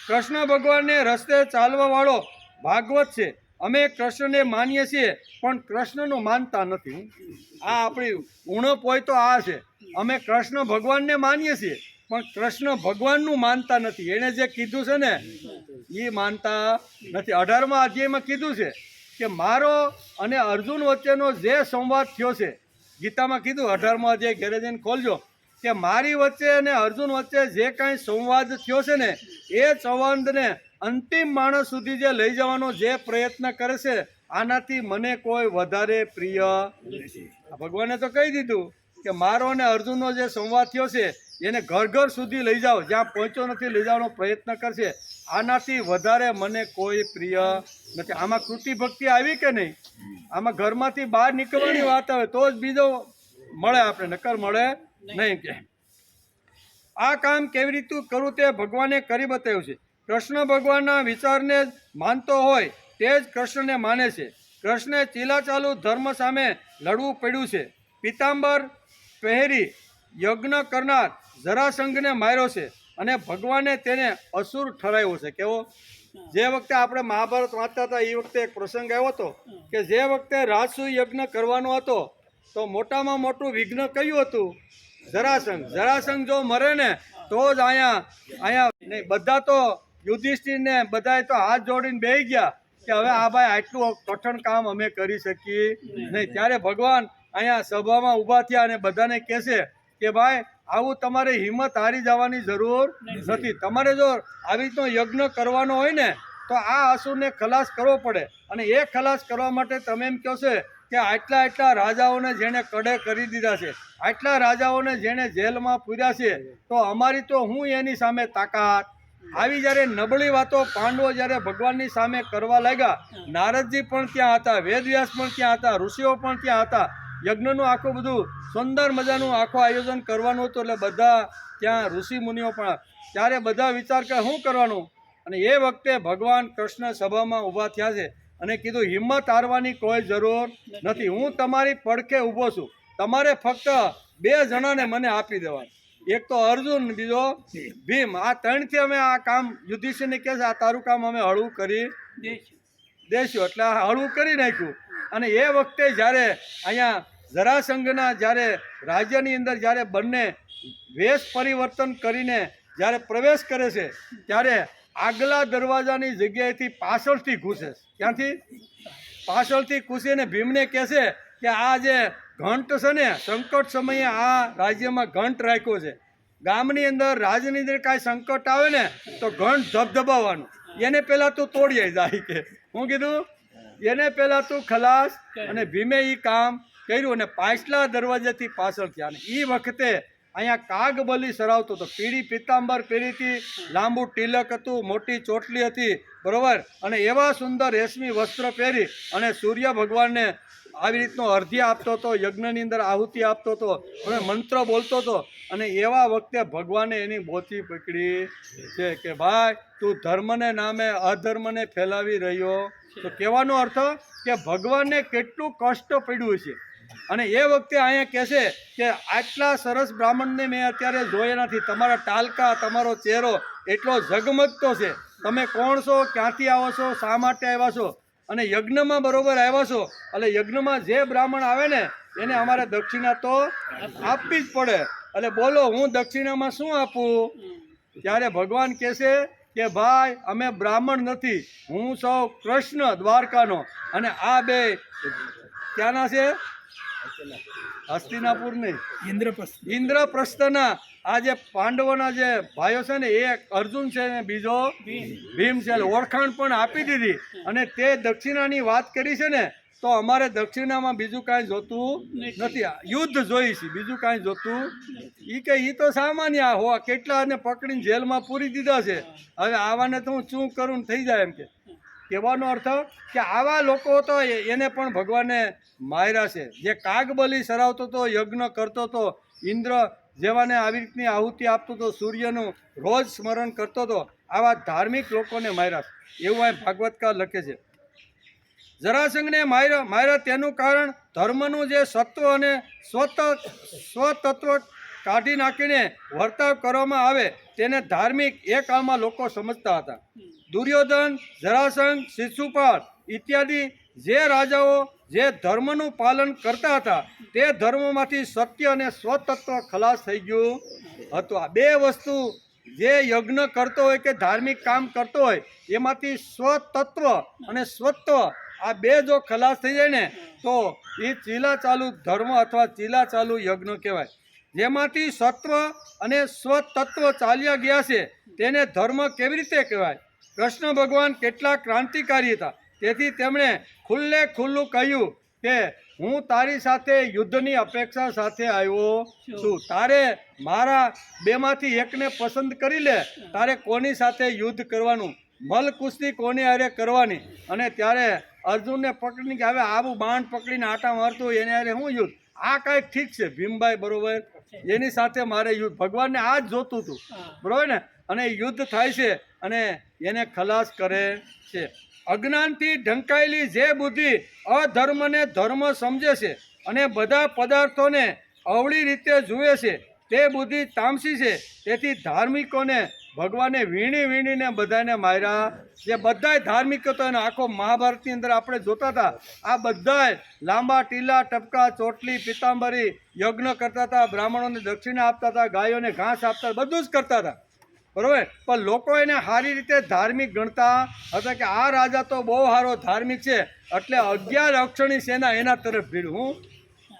કૃષ્ણ ભગવાનને રસ્તે ચાલવાવાળો ભાગવત છે. અમે કૃષ્ણને માનીએ છીએ પણ કૃષ્ણનું માનતા નથી. આ આપણી ઉણપ હોય તો આ છે. અમે કૃષ્ણ ભગવાનને માનીએ છીએ પણ કૃષ્ણ ભગવાનનું માનતા નથી. એણે જે કીધું છે ને એ માનતા નથી. 18મા અધ્યાયમાં કીધું છે કે મારો અને અર્જુન વચ્ચેનો જે સંવાદ થયો છે, ગીતામાં કીધું 18મો અધ્યાય ઘરે જઈને ખોલજો કે મારી વચ્ચે અને અર્જુન વચ્ચે જે કાંઈ સંવાદ થયો છે ને એ સંવાદને અંતિમ માણસ સુધી જે લઈ જવાનો જે પ્રયત્ન કરે છે આનાથી મને કોઈ વધારે પ્રિય નથી. ભગવાને તો કહી દીધું કે મારો અને અર્જુનનો જે સંવાદ થયો છે એને ઘર સુધી લઈ જાઓ, જ્યાં પહોંચ્યો નથી લઈ જવાનો પ્રયત્ન કરશે. આનાથી વધારે મને કોઈ પ્રિય નથી. આમાં કૃતિ ભક્તિ આવી કે નહીં? આમાં ઘરમાંથી બહાર નીકળવાની વાત આવે તો જ બીજો મળે આપણે, નકર મળે નહીં. કે આ કામ કેવી રીતે કરવું તે ભગવાને કરી બતાવ્યું છે. કૃષ્ણ ભગવાનના વિચારને માનતો હોય તે જ કૃષ્ણને માને છે. કૃષ્ણે ચીલાચાલુ ધર્મ સામે લડવું પડ્યું છે. પિતાંબર પહેરી યજ્ઞ કરનાર જરાસંઘને માર્યો છે અને ભગવાને તેને અસુર ઠરાવ્યો છે. કેવો? જે વખતે આપણે મહાભારત વાંચતા હતા એ વખતે એક પ્રસંગ આવ્યો હતો કે જે વખતે રાજસૂય યજ્ઞ કરવાનો હતો તો મોટામાં મોટું વિઘ્ન કયું હતું? જરાસંઘ જો મરે ને તો જ અહીંયા નહીં. બધા તો યુધિષ્ઠિરને બધાએ તો હાથ જોડીને બેસી ગયા કે હવે આ ભાઈ આટલું કઠણ કામ અમે કરી શકીએ નહીં. ત્યારે ભગવાન અહીંયા સભામાં ઊભા થયા અને બધાને કહેશે કે ભાઈ આવું તમારે હિંમત હારી જવાની જરૂર નથી. તમારે જો આવી રીતનો યજ્ઞ કરવાનો હોય ને તો તો આ અસુરને ખલાસ કરવો પડે. અને એ ખલાસ કરવા માટે તમે એમ કહો છો કે આટલા રાજાઓને જેણે કડે કરી દીધા છે, આટલા રાજાઓને જેણે જેલમાં પૂર્યા છે, તો અમારી તો હું એની સામે તાકાત. આવી જ્યારે નબળી વાતો પાંડવો જ્યારે ભગવાનની સામે કરવા લાગ્યા, નારદજી પણ ત્યાં હતા, વેદવ્યાસ પણ ત્યાં હતા, ઋષિઓ પણ ત્યાં હતા. યજ્ઞનું આખું બધું સુંદર મજાનું આખું આયોજન કરવાનું હતું, એટલે બધા ત્યાં ઋષિ મુનિઓ પણ. ત્યારે બધા વિચાર કરે શું કરવાનું. અને એ વખતે ભગવાન કૃષ્ણ સભામાં ઊભા થયા છે અને કીધું હિંમત હારવાની કોઈ જરૂર નથી, હું તમારી પડખે ઊભો છું, તમારે ફક્ત 2 જણાને મને આપી દેવા, એક તો અર્જુન, બીજો ભીમ. આ 3થી અમે આ કામ યુધિષ્ઠિરને કહે છે આ તારું કામ અમે હળવું કરી દેશું. એટલે આ હળવું કરી નાખ્યું. અને એ વખતે જ્યારે અહીંયા જરાસંઘના જ્યારે રાજ્યની અંદર જ્યારે બંને વેશ પરિવર્તન કરીને જ્યારે પ્રવેશ કરે છે, ત્યારે આગલા દરવાજાની જગ્યાએથી પાછળથી ઘૂસે. ક્યાંથી? પાછળથી ઘૂસીને ભીમને કહે છે કે આ જે ઘંટ છે ને, સંકટ સમયે આ રાજ્યમાં ઘંટ રાખ્યો છે. ગામની અંદર રાજની અંદર કાંઈ સંકટ આવે ને તો ઘંટ ધબધબાવવાનું, એને પહેલાં તું તોડી જાય કે હું કીધું એને પહેલાં તું ખલાસ. અને ભીમે એ કામ કર્યું અને પાછલા દરવાજાથી પાછળ થયા. અને એ વખતે અહીંયા કાગબલી સરાવતો હતો, પીળી પિત્તાંબર પહેરીથી, લાંબુ તિલક હતું, મોટી ચોટલી હતી, બરોબર. અને એવા સુંદર રેશમી વસ્ત્ર પહેરી અને સૂર્ય ભગવાનને આવી રીતનો અર્ધ્ય આપતો હતો, યજ્ઞની અંદર આહુતિ આપતો હતો અને મંત્ર બોલતો હતો. અને એવા વખતે ભગવાને એની બોથી પકડી છે કે ભાઈ તું ધર્મને નામે અધર્મને ફેલાવી રહ્યો. તો કહેવાનો અર્થ કે ભગવાનને કેટલું કષ્ટ પડ્યું છે. અને એ વખતે અહીંયા કહે છે કે આટલા સરસ બ્રાહ્મણને મેં અત્યારે જોયા નથી, તમારા ટાલકા, તમારો ચહેરો એટલો ઝગમગતો છે, તમે કોણ છો, ક્યાંથી આવો છો, શા માટે આવ્યા છો, અને યજ્ઞમાં બરોબર આવ્યા છો. એટલે યજ્ઞમાં જે બ્રાહ્મણ આવે ને એને અમારે દક્ષિણા તો આપવી જ પડે. એટલે બોલો હું દક્ષિણામાં શું આપું? ત્યારે ભગવાન કહે છે કે ભાઈ અમે બ્રાહ્મણ નથી, હું સૌ કૃષ્ણ દ્વારકાનો, અને આ 2 ક્યાંના છે? હસ્તિનાપુર નહીં, ઇન્દ્રપ્રસ્થના. આ જે પાંડવોના જે ભાઈઓ છે ને, એક અર્જુન છે ને બીજો ભીમ છે. ઓળખાણ પણ આપી દીધી. અને તે દક્ષિણાની વાત કરી છે ને, તો અમારે દક્ષિણામાં બીજું કાંઈ જોતું નથી, યુદ્ધ જોઈએ છે, બીજું કાંઈ જોતું. એ તો સામાન્ય હોવા કેટલાને પકડીને જેલમાં પૂરી દીધા છે, હવે આવાને તો હું શું કરું થઈ જાય. એમ કે કહેવાનો અર્થ કે આવા લોકો તો એને પણ ભગવાને માર્યા છે. જે કાગબલી સરાવતો હતો, યજ્ઞ કરતો હતો, ઇન્દ્ર જેવાને આવી રીતની આહુતિ આપતો હતો, સૂર્યનું રોજ સ્મરણ કરતો હતો, આવા ધાર્મિક લોકોને માર્યા છે એવું આ ભાગવતકાર લખે છે. જરાસંઘને માર્યા તેનું કારણ ધર્મનું જે સત્વ અને સ્વતત્વ કાઢી નાખીને વર્તાવ કરવામાં આવે તેને ધાર્મિક એ કાળમાં લોકો સમજતા હતા. દુર્યોધન, જરાસંઘ, શિશુપાલ ઇત્યાદિ જે રાજાઓ જે ધર્મનું પાલન કરતા હતા તે ધર્મમાંથી સત્ય અને સ્વતત્વ ખલાસ થઈ ગયું હતું. આ 2 વસ્તુ જે યજ્ઞ કરતો હોય કે ધાર્મિક કામ કરતો હોય એમાંથી સ્વતત્વ અને સ્વત્વ આ 2 જો ખલાસ થઈ જાય ને તો એ ચીલા ચાલુ ધર્મ અથવા ચીલા ચાલુ યજ્ઞ કહેવાય. જેમાંથી સત્વ અને સ્વતત્વ ચાલ્યા ગયા છે તેને ધર્મ કેવી રીતે કહેવાય? કૃષ્ણ ભગવાન કેટલા ક્રાંતિકારી હતા, તેથી તેમણે ખુલ્લું કહ્યું કે હું તારી સાથે યુદ્ધની અપેક્ષા સાથે આવ્યો છું, તારે મારા 2માંથી એકને પસંદ કરી લે, તારે કોની સાથે યુદ્ધ કરવાનું, મલ કુસ્તી કોની હારે કરવાની. અને ત્યારે અર્જુનને પકડીને કે હવે આવું બાણ પકડીને આટા મારતું હોય એને હારે હું યુદ્ધ, આ કાંઈક ઠીક છે ભીમભાઈ, બરોબર, એની સાથે મારે યુદ્ધ, ભગવાનને આ જ જોતું હતું, બરોબર ને. અને યુદ્ધ થાય છે અને એને ખલાસ કરે છે. અજ્ઞાનથી ઢંકાયેલી જે બુદ્ધિ અધર્મને ધર્મ સમજે છે અને બધા પદાર્થોને અવળી રીતે જુએ છે તે બુદ્ધિ તામસી છે. તેથી ધાર્મિકોને ભગવાને વીણીને બધાને માર્યા. જે બધાય ધાર્મિક હતો એનો આખો મહાભારતની અંદર આપણે જોતા હતા, આ બધાય લાંબા ટીલા, ટપકા, ચોટલી, પિત્તાંબરી યજ્ઞ કરતા હતા, બ્રાહ્મણોને દક્ષિણા આપતા હતા, ગાયોને ઘાસ આપતા, બધું જ કરતા હતા, બરોબર. પણ લોકો એને સારી રીતે ધાર્મિક ગણતા હતા કે આ રાજા તો બહુ સારો ધાર્મિક છે, એટલે 11 અક્ષરની સેના એના તરફ ભીડ. હું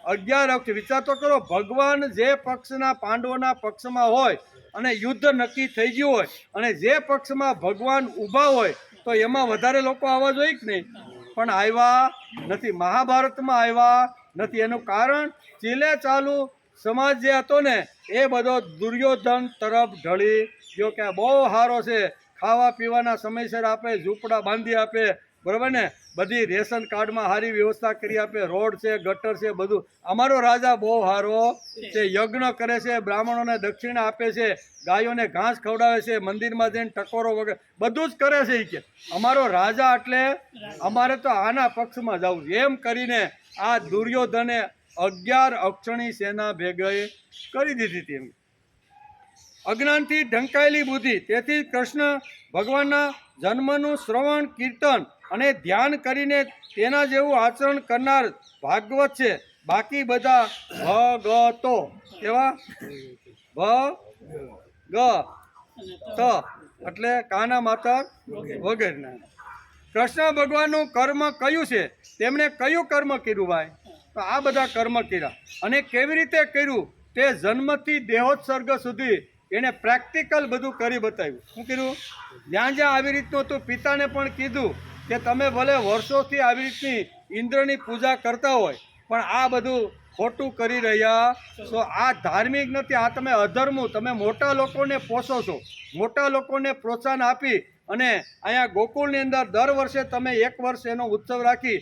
11 અક્ષ, વિચાર તો કરો, ભગવાન જે પક્ષના પાંડવોના પક્ષમાં હોય અને યુદ્ધ નક્કી થઈ ગયું હોય અને જે પક્ષમાં ભગવાન ઊભા હોય તો એમાં વધારે લોકો આવવા જોઈએ કે નહીં, પણ આવ્યા નથી. મહાભારતમાં આવ્યા નથી. એનું કારણ ચીલે ચાલુ સમાજ જે હતો ને એ બધો દુર્યોધન તરફ ઢળી ગયો કે આ બહુ સારો છે, ખાવા પીવાના સમયસર આપે, ઝૂંપડા બાંધી આપે, બરાબર ને, બધી રેશન કાર્ડમાં સારી વ્યવસ્થા કરી આપે, રોડ છે, ગટર છે, બધું. અમારો રાજા બહુ સારો છે, યજ્ઞ કરે છે, બ્રાહ્મણોને દક્ષિણા આપે છે, ગાયોને ઘાસ ખવડાવે છે, મંદિરમાં જઈને ટકોરો વગેરે બધું જ કરે છે. એ કે અમારો રાજા એટલે અમારે તો આના પક્ષમાં જવું છે. એમ કરીને આ દુર્યોધને 11 અક્ષણી સેના ભેગી કરી દીધી હતી. એમ અજ્ઞાનથી ઢંકાયેલી બુદ્ધિ. તેથી કૃષ્ણ ભગવાનના જન્મનું શ્રવણ, કીર્તન અને ધ્યાન કરીને તેના જેવું આચરણ કરનાર ભાગવત છે. બાકી બધા ભગતો કેવા ભગત એટલે કાના માતર વગેરેના. કૃષ્ણ ભગવાનનું કર્મ કયું છે? તેમણે કયું કર્મ કર્યું ભાઈ? તો આ બધા કર્મ કર્યા. અને કેવી રીતે કર્યું તે જન્મથી દેહોત્સર્ગ સુધી એણે પ્રેક્ટિકલ બધું કરી બતાવ્યું. શું કર્યું? જ્યાં જ્યાં આવી રીતનું હતું પિતાને પણ કીધું કે તમે ભલે વર્ષોથી આવી રીતની ઇન્દ્રની પૂજા કરતા હોય પણ આ બધું ખોટું કરી રહ્યા છો. આ ધાર્મિક નથી, આ તમે અધર્મું. તમે મોટા લોકોને પોષો છો, મોટા લોકોને પ્રોત્સાહન આપી અને અહીંયા ગોકુળની અંદર દર વર્ષે તમે 1 વર્ષ એનો ઉત્સવ રાખી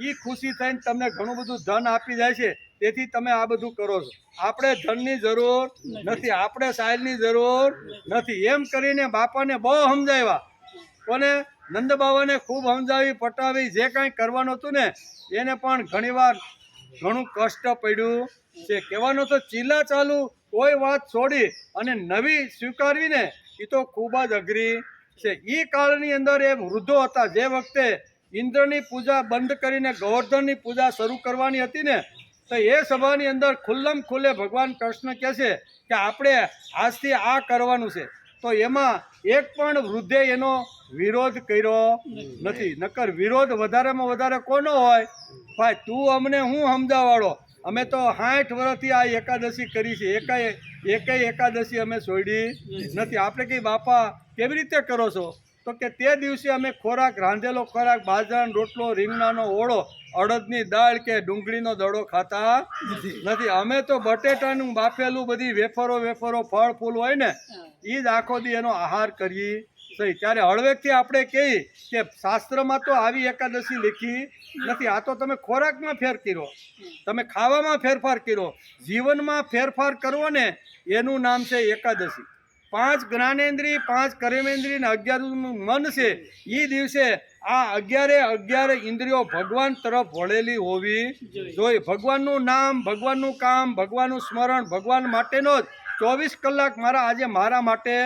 એ ખુશી થઈને તમને ઘણું બધું ધન આપી જાય છે. તેથી તમે આ બધું કરો છો. આપણે ધનની જરૂર નથી, આપણે સાહેલની જરૂર નથી. એમ કરીને બાપાને બહુ સમજાવ્યા. કોને? નંદ બાબાને ખૂબ સમજાવી પટાવી. જે કાંઈ કરવાનું હતું ને એને પણ ઘણીવાર ઘણું કષ્ટ પડ્યું છે. કહેવાનું તો ચીલા ચાલુ કોઈ વાત છોડી અને નવી સ્વીકારવી ને એ તો ખૂબ જ અઘરી છે. એ કાળની અંદર એ વૃદ્ધો હતા. જે વખતે ઇન્દ્રની પૂજા બંધ કરીને ગોવર્ધનની પૂજા શરૂ કરવાની હતી ને તો એ સભાની અંદર ખુલ્લમ ખુલ્લે ભગવાન કૃષ્ણ કહે છે કે આપણે આજથી આ કરવાનું છે. તો એમાં એક પણ વૃદ્ધે એનો વિરોધ કર્યો નથી. નકર વિરોધ વધારેમાં વધારે કોનો હોય? ભાઈ તું અમને હું સમજાવાળો? અમે તો 60 વર્ષથી આ એકાદશી કરી છે, એકેય એકાદશી અમે છોડી નથી. આપણે કંઈ બાપા કેવી રીતે કરો છો? તો કે તે દિવસે અમે ખોરાક, રાંધેલો ખોરાક, બાજરાનો રોટલો, રીંગણાનો ઓળો, અડદની દાળ કે ડુંગળીનો દડો ખાતા નથી. અમે તો બટેટાનું બાફેલું બધી વેફરો ફળ ફૂલ હોય ને એ જ આખો દી એનો આહાર કરીએ સહી. ત્યારે હળવેકથી આપણે કહીએ કે શાસ્ત્રમાં તો આવી એકાદશી લખી નથી. આ તો તમે ખોરાકમાં ફેર કર્યો, તમે ખાવામાં ફેરફાર કર્યો, જીવનમાં ફેરફાર કરવો ને એનું નામ છે એકાદશી. 5 જ્ઞાનેન્દ્રિય, 5 કર્મેન્દ્રિય ને 11મું મન છે. એ દિવસે આ 11 ઇન્દ્રિયો ભગવાન તરફ વળેલી હોવી જોઈએ. ભગવાનનું નામ, ભગવાનનું કામ, ભગવાનનું સ્મરણ, ભગવાન માટેનો જ 24 કલાક આજે મારા માટે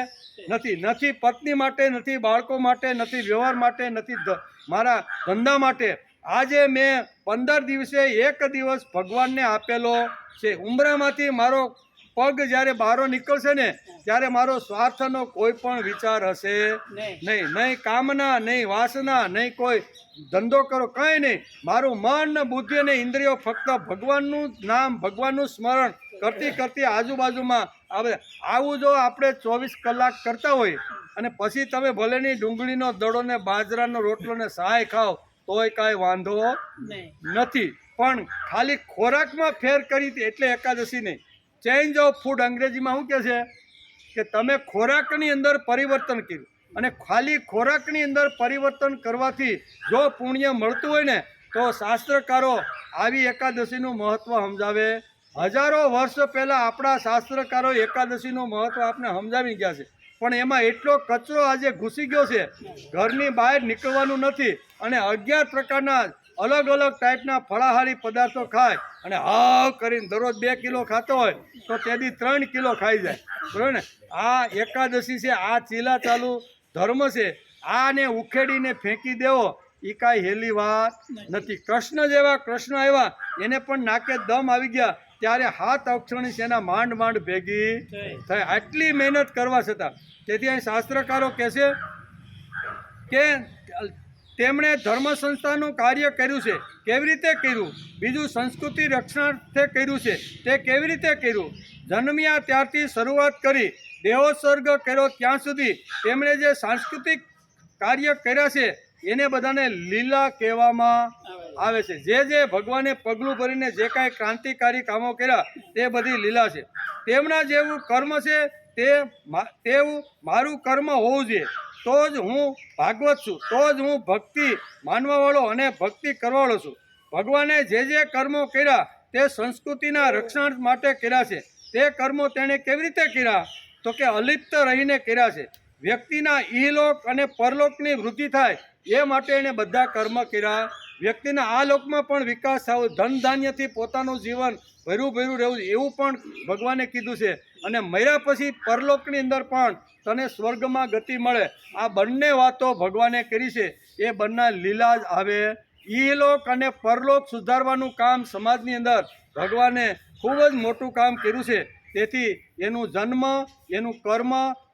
નથી પત્ની માટે, નથી બાળકો માટે, નથી વ્યવહાર માટે, નથી મારા ધંધા માટે. આજે મેં 15 દિવસે 1 દિવસ ભગવાનને આપેલો છે. ઉંબરામાંથી મારો પગ જ્યારે બહાર નીકળશે ને ત્યારે મારો સ્વાર્થનો કોઈ પણ વિચાર હશે નહીં કામના, નહીં વાસના, નહીં કોઈ ધંધો કરો, કંઈ નહીં. મારું મન ને બુદ્ધિ અને ઇન્દ્રિયો ફક્ત ભગવાનનું નામ, ભગવાનનું સ્મરણ કરતી આજુબાજુમાં આવે. આવું જો આપણે 24 કલાક કરતા હોય અને પછી તમે ભલેની ડુંગળીનો દડો ને બાજરાનો રોટલો ને સાય ખાઓ તોય કાંઈ વાંધો નથી. પણ ખાલી ખોરાકમાં ફેર કરી એટલે એકાદશી નહીં. ચેન્જ ઓફ ફૂડ અંગ્રેજીમાં શું કહે છે કે તમે ખોરાકની અંદર પરિવર્તન કર્યું અને ખાલી ખોરાકની અંદર પરિવર્તન કરવાથી જો પુણ્ય મળતું હોય ને તો શાસ્ત્રકારો આવી એકાદશીનું મહત્ત્વ સમજાવે. હજારો વર્ષ પહેલાં આપણા શાસ્ત્રકારો એકાદશીનું મહત્ત્વ આપણે સમજાવી ગયા છે. પણ એમાં એટલો કચરો આજે ઘૂસી ગયો છે, ઘરની બહાર નીકળવાનું નથી અને 11 પ્રકારના અલગ અલગ ટાઈપના ફળાહારી પદાર્થો ખાય અને હાવ કરીને દરરોજ 2 કિલો ખાતો હોય તો તેથી 3 કિલો ખાઈ જાય. બરાબર ને? આ એકાદશી છે, આ ચીલા ચાલુ ધર્મ છે. આને ઉખેડીને ફેંકી દેવો એ કાંઈ હેલી વાત નથી. કૃષ્ણ જેવા કૃષ્ણ આવ્યા એને પણ નાકે દમ આવી ગયા ત્યારે 7 અક્ષરની સેના માંડ ભેગી થઈ. આટલી મહેનત કરવા છતાં. તેથી અહીં શાસ્ત્રકારો કહે છે કે તેમણે ધર્મ સંસ્થાનું કાર્ય કર્યું છે. કેવી રીતે કર્યું? બીજું સંસ્કૃતિ રક્ષણાર્થે કર્યું છે. તે કેવી રીતે કર્યું? જન્મ્યા ત્યારથી શરૂઆત કરી દેહોત્સર્ગ કર્યો ત્યાં સુધી તેમણે જે સાંસ્કૃતિક કાર્ય કર્યા છે એને બધાને લીલા કહેવામાં આવે છે. જે ભગવાને પગલું ભરીને જે કાંઈ ક્રાંતિકારી કામો કર્યા તે બધી લીલા છે. તેમના જેવું કર્મ છે તેવું મારું કર્મ હોવું જોઈએ. તો જ હું ભાગવત છું, તો જ હું ભક્તિ માનવાવાળો અને ભક્તિ કરવાવાળો છું. ભગવાને જે કર્મો કર્યા તે સંસ્કૃતિના રક્ષણ માટે કર્યા છે. તે કર્મો તેણે કેવી રીતે કર્યા? તો કે અલિપ્ત રહીને કર્યા છે. વ્યક્તિના ઇહલોક અને પરલોકની વૃદ્ધિ થાય એ માટે એણે બધા કર્મ કર્યા. વ્યક્તિના આ લોકમાં પણ વિકાસ થવો, ધન ધાન્યથી પોતાનું જીવન ભર્યું રહેવું એવું પણ ભગવાને કીધું છે. અને મર્યા પછી પરલોકની અંદર પણ તને સ્વર્ગમાં ગતિ મળે. આ બંને વાતો ભગવાને કરી છે. એ બંને લીલા જ આવે. ઇહલોક અને પરલોક સુધારવાનું કામ સમાજની અંદર ભગવાને ખૂબ જ મોટું કામ કર્યું છે. તેથી એનું જન્મ, એનું કર્મ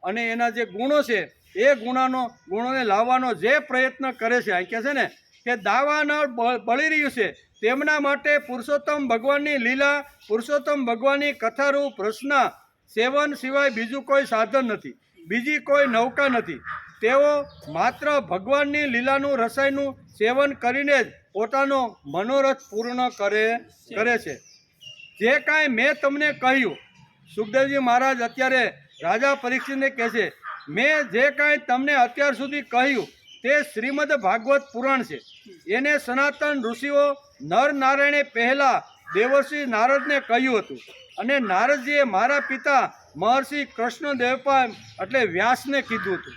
અને એના જે ગુણો છે એ ગુણોને લાવવાનો જે પ્રયત્ન કરે છે, અહીં કહે છે ને કે દાવાનળ બળી રહ્યું છે તેમના માટે પુરુષોત્તમ ભગવાનની લીલા, પુરુષોત્તમ ભગવાનની કથારૂપ રસના સેવન સિવાય બીજું કોઈ સાધન નથી, બીજી કોઈ નૌકા નથી. તેઓ માત્ર ભગવાનની લીલાનું રસાયનું સેવન કરીને જ પોતાનો મનોરથ પૂર્ણ કરે છે. જે કાંઈ મેં તમને કહ્યું, સુખદેવજી મહારાજ અત્યારે રાજા પરીક્ષિતને કહે છે, મેં જે કાંઈ તમને અત્યાર સુધી કહ્યું તે શ્રીમદ ભાગવત પુરાણ છે. એને સનાતન ઋષિઓ નર નારાયણે પહેલાં દેવર્ષિ નારદને કહ્યું હતું અને નારદજીએ મારા પિતા મહર્ષિ કૃષ્ણદેવપાલ એટલે વ્યાસને કીધું હતું.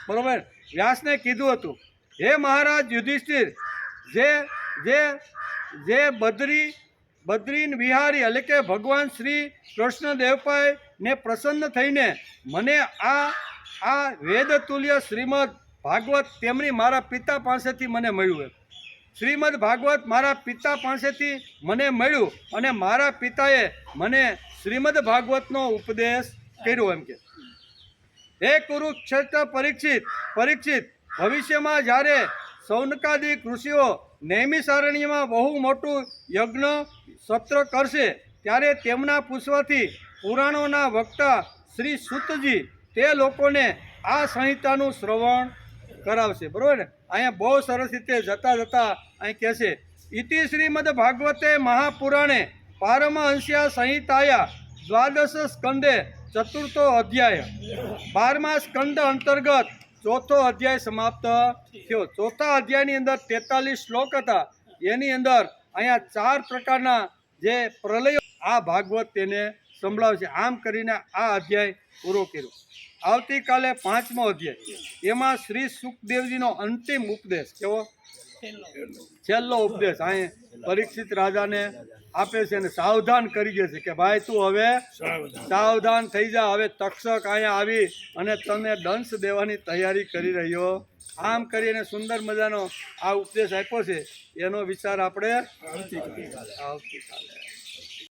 બરાબર, વ્યાસને કીધું હતું, હે મહારાજ યુધિષ્ઠિર, જે બદ્રીન વિહારી એટલે કે ભગવાન શ્રી કૃષ્ણદેવપાને પ્રસન્ન થઈને મને આ વેદતુલ્ય શ્રીમદ ભાગવત તેમની મારા પિતા પાસેથી મને મળ્યું. શ્રીમદ ભાગવત મારા પિતા પાસેથી મને મળ્યું અને મારા પિતાએ મને શ્રીમદ ભાગવતનો ઉપદેશ કર્યો. એમ કે હે કુરુક્ષેત્ર પરીક્ષિત, ભવિષ્યમાં જ્યારે સૌનકાદિક ઋષિઓ નૈમિષારણ્યમાં બહુ મોટું યજ્ઞ સત્ર કરશે ત્યારે તેમના પૂછવાથી પુરાણોના વક્તા શ્રી સૂતજી તે લોકોને આ સંહિતાનું શ્રવણ કરાવશે. બરાબર ને? અહીંયા બહુ સરસ રીતે જતા અહીં કહે છે, ઇતિ શ્રીમદ ભાગવતે મહાપુરાણે પારમહંસ્યા સંહિતાયા દ્વાદશ સ્કંદે ચતુર્થો અધ્યાય. 12મા સ્કંદ અંતર્ગત ચોથો અધ્યાય સમાપ્ત થયો. ચોથા અધ્યાયની અંદર 43 શ્લોક હતા. એની અંદર અહીંયા 4 પ્રકારના જે પ્રલયો આ ભાગવત તેને સંભળાવશે. આમ કરીને આ અધ્યાય પૂરો કર્યો. આવતીકાલે 5મો અધ્યાય, એમાં શ્રી સુખદેવજીનો અંતિમ ઉપદેશ, કેવો છેલ્લો ઉપદેશ અહીં પરીક્ષિત રાજાને આપે છે અને સાવધાન કરી દે છે કે ભાઈ તું હવે સાવધાન થઈ જા. હવે તક્ષક અહીંયા આવી અને તને દંશ દેવાની તૈયારી કરી રહ્યો. આમ કરીને સુંદર મજાનો આ ઉપદેશ આપ્યો છે. એનો વિચાર આપણે આવતીકાલે